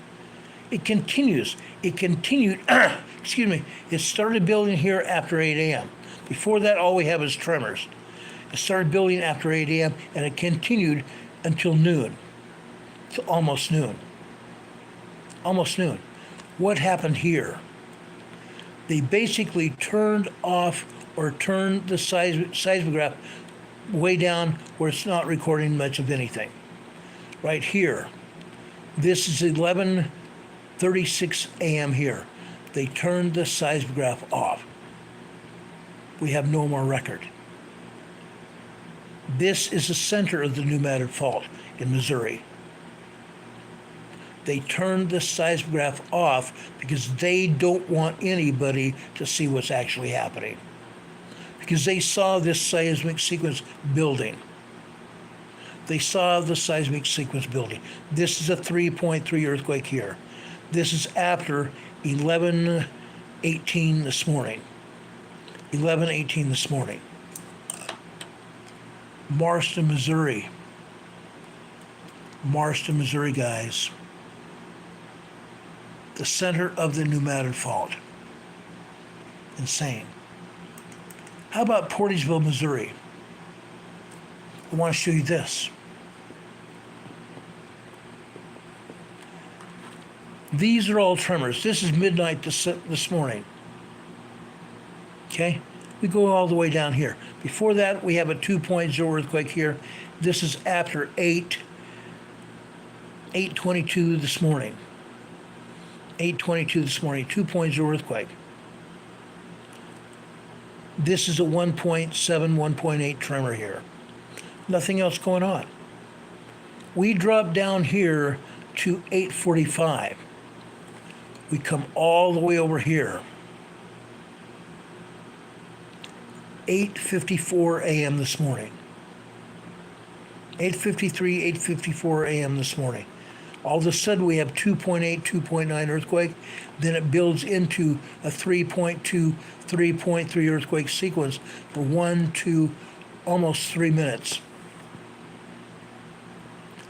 Speaker 1: It continues. It continued, excuse me, it started building here after 8 a.m. Before that, all we have is tremors. It started building after 8 a.m. and it continued until noon. Till almost noon. Almost noon. What happened here? They basically turned off or turned the seismograph way down where it's not recording much of anything. Right here. This is 11:36 a.m. here. They turned the seismograph off. We have no more record. This is the center of the Madrid fault in Missouri. They turned the seismograph off because they don't want anybody to see what's actually happening. Because they saw this seismic sequence building. They saw the seismic sequence building. This is a 3.3 earthquake here. This is after 11:18 this morning. 11:18 this morning. Marston, Missouri. Marston, Missouri, guys. The center of the Madrid fault. Insane. How about Portisville, Missouri? I want to show you this. These are all tremors. This is midnight this morning. Okay? We go all the way down here. Before that, we have a 2.0 earthquake here. This is after 8:22 this morning. 8:22 this morning, 2.0 earthquake. This is a 1.7, 1.8 tremor here. Nothing else going on. We drop down here to 8:45. We come all the way over here. 8:54 a.m. this morning. 8:53, 8:54 a.m. this morning. All of a sudden we have 2.8, 2.9 earthquake. Then it builds into a 3.2, 3.3 earthquake sequence for 1, 2, almost 3 minutes.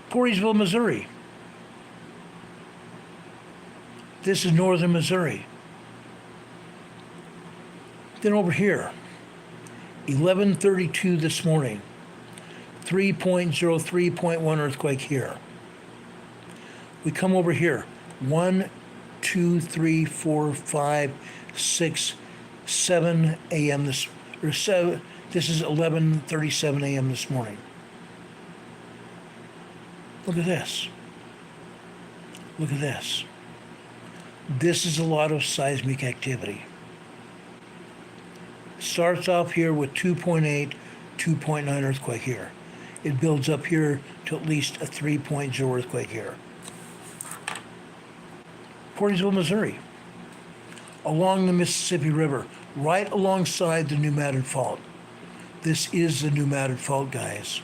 Speaker 1: Pires, Missouri. This is northern Missouri. Then over here, 11:32 this morning, 3.0, 3.1 earthquake here. We come over here, 1, 2, 3, 4, 5, 6, 7 a.m. This is 11:37 a.m. this morning. Look at this. Look at this. This is a lot of seismic activity. Starts off here with 2.8, 2.9 earthquake here. It builds up here to at least a 3.0 earthquake here. Pires, Missouri, along the Mississippi River, right alongside the New Madrid Fault. This is the New Madrid Fault, guys.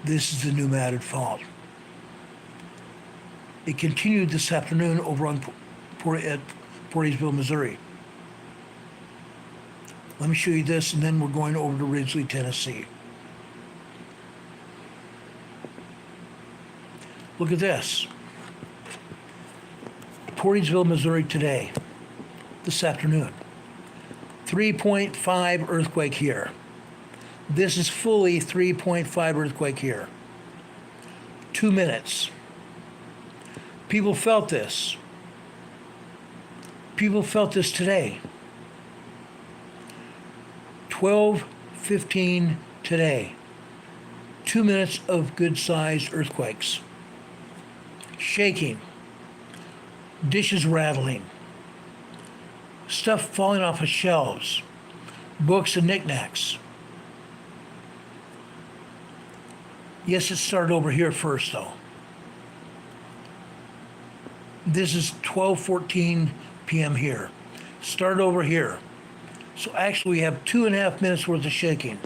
Speaker 1: This is the New Madrid Fault. It continued this afternoon over at Pires, Missouri. Let me show you this, and then we're going over to Ridgely, Tennessee. Look at this. Pires, Missouri today, this afternoon. 3.5 earthquake here. This is fully 3.5 earthquake here. 2 minutes. People felt this. People felt this today. 12:15 today. 2 minutes of good-sized earthquakes. Shaking. Dishes rattling. Stuff falling off of shelves. Books and knickknacks. Yes, it started over here first, though. This is 12:14 p.m. here. Start over here. So actually we have 2.5 minutes worth of shaking.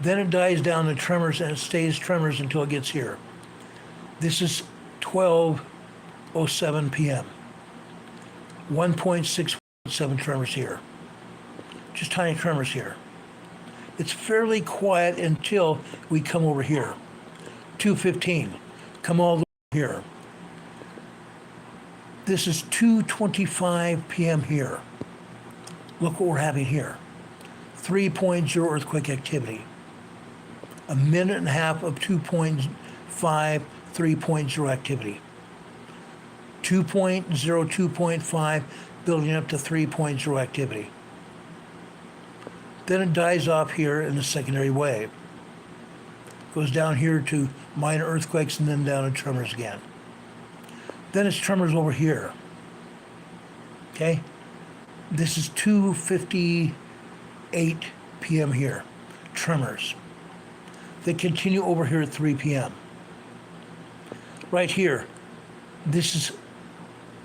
Speaker 1: Then it dies down to tremors, and it stays tremors until it gets here. This is 12:07 p.m. 1.67 tremors here. Just tiny tremors here. It's fairly quiet until we come over here. 2:15. Come all the way here. This is 2:25 p.m. here. Look what we're having here. 3.0 earthquake activity. A minute and a half of 2.5, 3.0 activity. 2.0, 2.5, building up to 3.0 activity. Then it dies off here in the secondary wave. Goes down here to minor earthquakes and then down to tremors again. Then it's tremors over here. Okay? This is 2:58 p.m. here. Tremors. They continue over here at 3 p.m. Right here, this is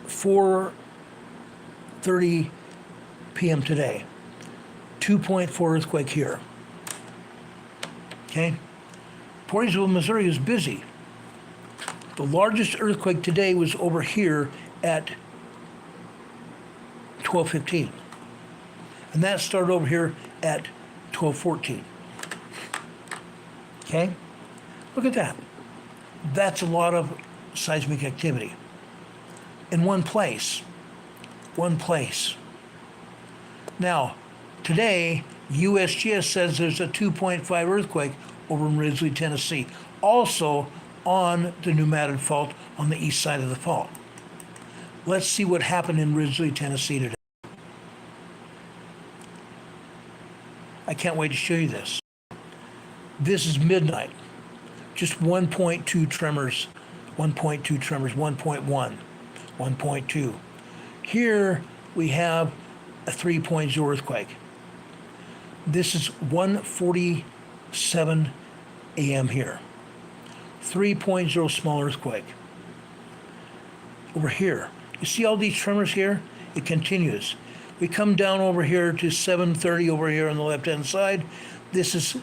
Speaker 1: 4:30 p.m. today. 2.4 earthquake here. Okay? Pires, Missouri is busy. The largest earthquake today was over here at 12:15. And that started over here at 12:14. Okay? Look at that. That's a lot of seismic activity. In one place. One place. Now, today, USGS says there's a 2.5 earthquake over in Ridgely, Tennessee. Also on the New Madrid Fault on the east side of the fault. Let's see what happened in Ridgely, Tennessee today. I can't wait to show you this. This is midnight. Just 1.2 tremors, 1.2 tremors, 1.1, 1.2. Here we have a 3.0 earthquake. This is 1:47 a.m. here. 3.0 small earthquake. over here. You see all these tremors here? It continues. We come down over here to 730 over here on the left-hand side. This is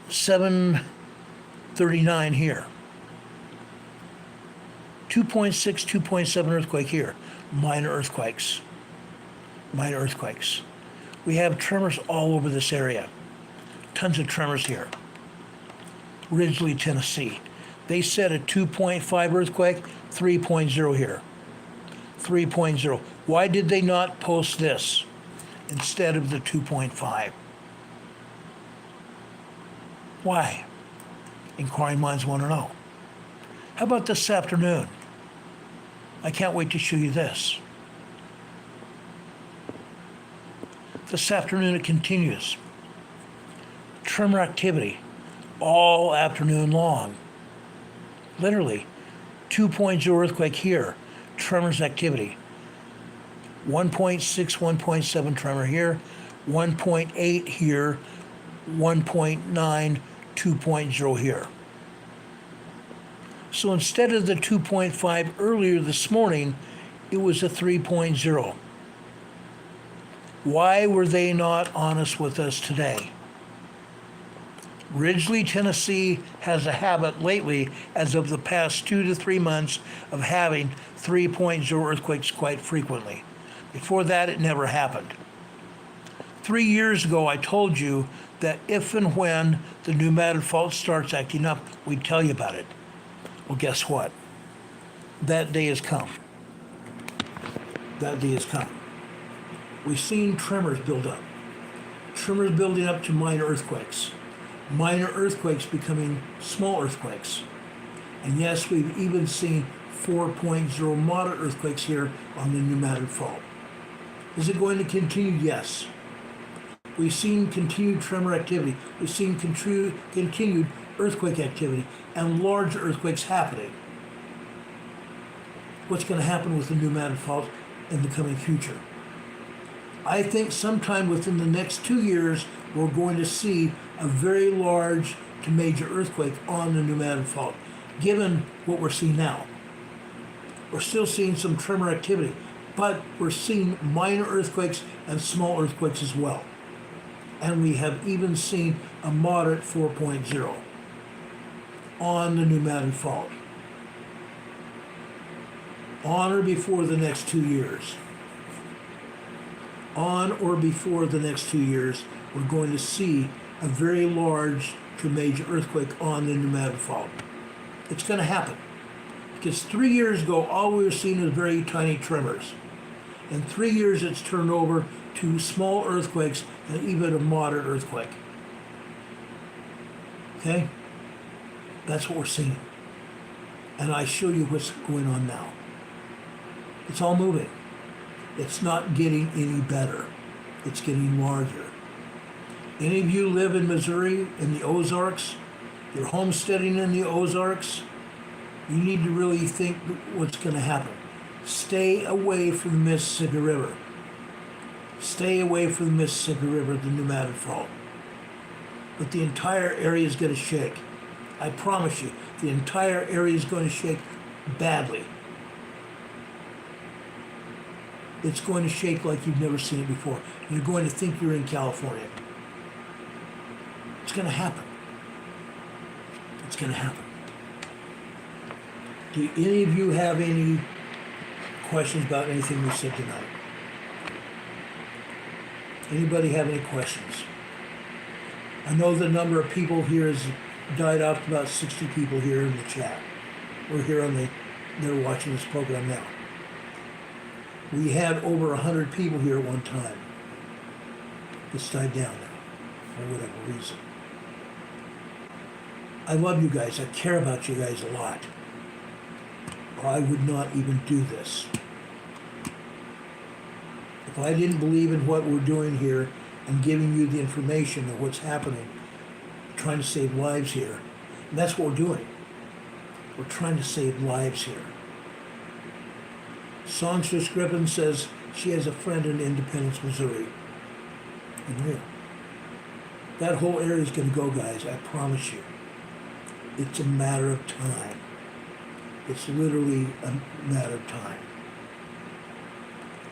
Speaker 1: 739 here. 2.6, 2.7 earthquake here. Minor earthquakes. Minor earthquakes. We have tremors all over this area. Tons of tremors here. Ridgely, Tennessee. They said a 2.5 earthquake, 3.0 here. 3.0. Why did they not post this instead of the 2.5? Why? Inquiring minds want to know. How about this afternoon? I can't wait to show you this. This afternoon it continues. Tremor activity all afternoon long. Literally, 2.0 earthquake here, tremors activity. 1.6, 1.7 tremor here, 1.8 here, 1.9, 2.0 here. So instead of the 2.5 earlier this morning, it was a 3.0. Why were they not honest with us today? Ridgely, Tennessee has a habit lately, as of the past 2 to 3 months, of having 3.0 earthquakes quite frequently. Before that, it never happened. 3 years ago, I told you that if and when the new Madrid fault starts acting up, we'd tell you about it. Well, guess what? That day has come. That day has come. We've seen tremors build up. Tremors building up to minor earthquakes. Minor earthquakes becoming small earthquakes. And yes, we've even seen 4.0 moderate earthquakes here on the new Madrid fault. Is it going to continue? Yes. We've seen continued tremor activity. We've seen continued earthquake activity and large earthquakes happening. What's going to happen with the new Madrid fault in the coming future? I think sometime within the next 2 years, we're going to see a very large to major earthquake on the new Madrid fault, given what we're seeing now. We're still seeing some tremor activity, but we're seeing minor earthquakes and small earthquakes as well. And we have even seen a moderate 4.0 on the new Madrid fault. On or before the next 2 years. On or before the next 2 years, we're going to see a very large to major earthquake on the new Madrid fault. It's going to happen. Because 3 years ago, all we were seeing was very tiny tremors. In 3 years, it's turned over to small earthquakes and even a moderate earthquake. Okay? That's what we're seeing. And I show you what's going on now. It's all moving. It's not getting any better. It's getting larger. Any of you live in Missouri, in the Ozarks, you're homesteading in the Ozarks, you need to really think what's going to happen. Stay away from the Mississippi River. Stay away from the Mississippi River, the new Madrid fault. But the entire area is going to shake. I promise you, the entire area is going to shake badly. It's going to shake like you've never seen it before. You're going to think you're in California. It's going to happen. It's going to happen. Do any of you have any questions about anything we said tonight? Anybody have any questions? I know the number of people here has died off to about 60 people here in the chat. We're here on they're watching this program now. We had over 100 people here at one time. It's died down now, for whatever reason. I love you guys. I care about you guys a lot. Or I would not even do this. If I didn't believe in what we're doing here and giving you the information of what's happening, trying to save lives here, and that's what we're doing. We're trying to save lives here. Songstress Griffin says she has a friend in Independence, Missouri. Unreal. That whole area is going to go, guys. I promise you. It's a matter of time. It's literally a matter of time.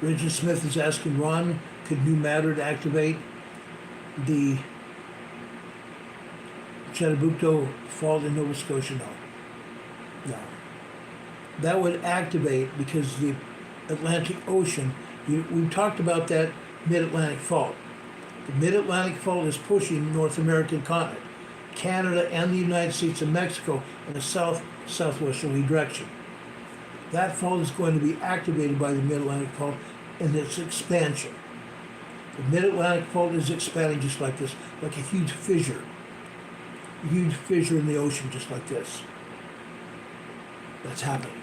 Speaker 1: Richard Smith is asking Ron, could new matter to activate the Cheetle fault in Nova Scotia? No. That would activate because the Atlantic Ocean, we've talked about that mid-Atlantic fault. The mid-Atlantic fault is pushing North American continent, Canada and the United States and Mexico in a southwesterly direction. That fault is going to be activated by the mid-Atlantic fault in its expansion. The mid-Atlantic fault is expanding just like this, like a huge fissure. A huge fissure in the ocean just like this. That's happening.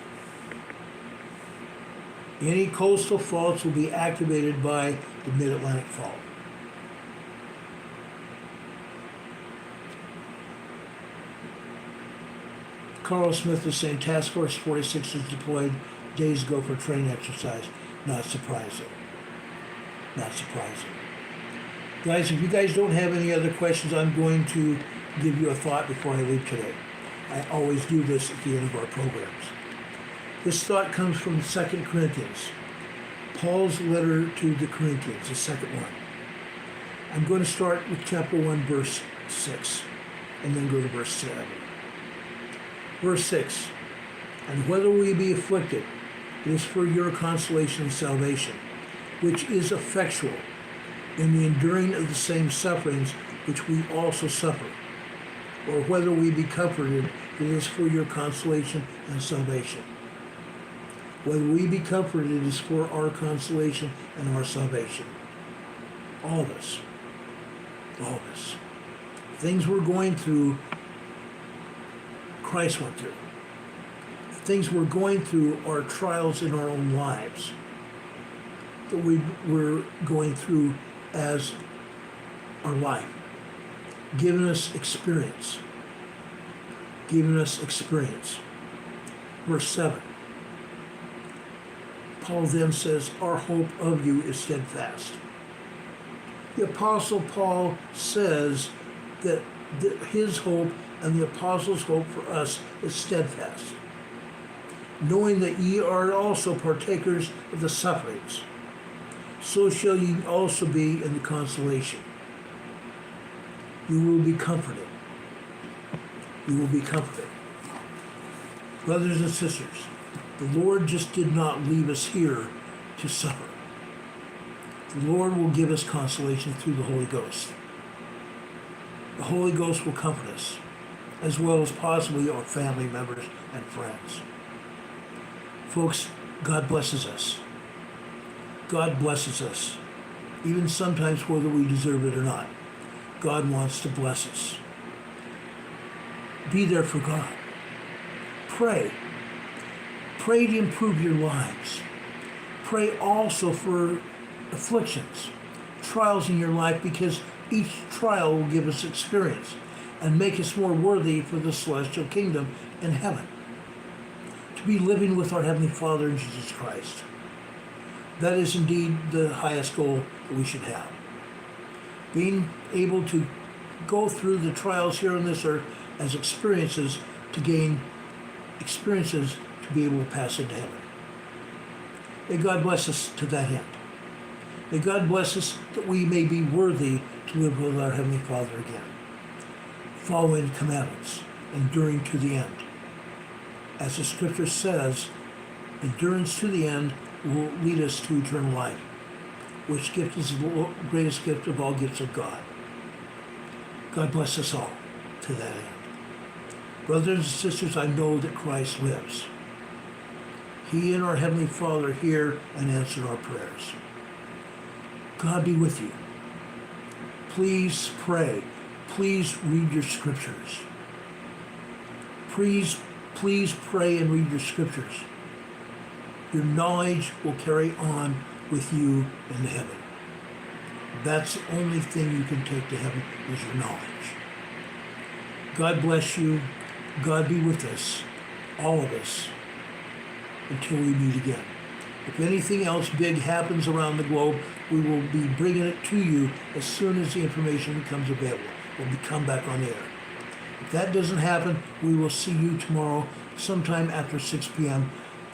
Speaker 1: Any coastal faults will be activated by the mid-Atlantic fault. Carl Smith is saying Task Force 46 is deployed days ago for training exercise. Not surprising. Not surprising. Guys, if you guys don't have any other questions, I'm going to give you a thought before I leave today. I always do this at the end of our programs. This thought comes from 2 Corinthians. Paul's letter to the Corinthians, the second one. I'm going to start with chapter 1, verse 6, and then go to verse 7. Verse 6, and whether we be afflicted, it is for your consolation and salvation, which is effectual in the enduring of the same sufferings which we also suffer. Or whether we be comforted, it is for your consolation and salvation. Whether we be comforted, it is for our consolation and our salvation. All of us. All of us. Things we're going through, Christ went through. Things we're going through are trials in our own lives that we're going through as our life, giving us experience. Giving us experience. Verse 7. Paul then says, our hope of you is steadfast. The Apostle Paul says that his hope and the Apostles' hope for us is steadfast, knowing that ye are also partakers of the sufferings, so shall ye also be in the consolation. You will be comforted. You will be comforted. Brothers and sisters, the Lord just did not leave us here to suffer. The Lord will give us consolation through the Holy Ghost. The Holy Ghost will comfort us, as well as possibly our family members and friends. Folks, God blesses us. God blesses us, even sometimes whether we deserve it or not. God wants to bless us. Be there for God. Pray. Pray to improve your lives. Pray also for afflictions, trials in your life, because each trial will give us experience and make us more worthy for the celestial kingdom in heaven, to be living with our Heavenly Father in Jesus Christ. That is indeed the highest goal that we should have. Being able to go through the trials here on this earth as experiences to gain experiences to be able to pass into heaven. May God bless us to that end. May God bless us that we may be worthy to live with our Heavenly Father again, following the commandments, enduring to the end. As the Scripture says, endurance to the end will lead us to eternal life, which gift is the greatest gift of all gifts of God. God bless us all to that end. Brothers and sisters, I know that Christ lives. He and our Heavenly Father hear and answer our prayers. God be with you. Please pray. Please read your scriptures. Please pray and read your scriptures. Your knowledge will carry on with you into heaven. That's the only thing you can take to heaven is your knowledge. God bless you. God be with us, all of us, until we meet again. If anything else big happens around the globe, we will be bringing it to you as soon as the information becomes available. We'll come back on air. If that doesn't happen, we will see you tomorrow, sometime after 6 p.m.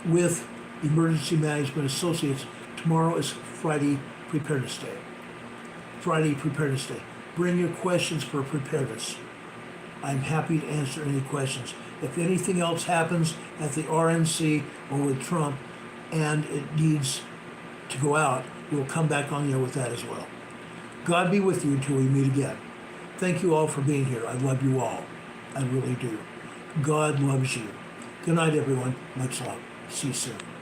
Speaker 1: with Emergency Management Associates. Tomorrow is Friday Preparedness Day. Friday Preparedness Day. Bring your questions for preparedness. I'm happy to answer any questions. If anything else happens at the RNC or with Trump and it needs to go out, we'll come back on here with that as well. God be with you until we meet again. Thank you all for being here. I love you all. I really do. God loves you. Good night, everyone. Much love. See you soon.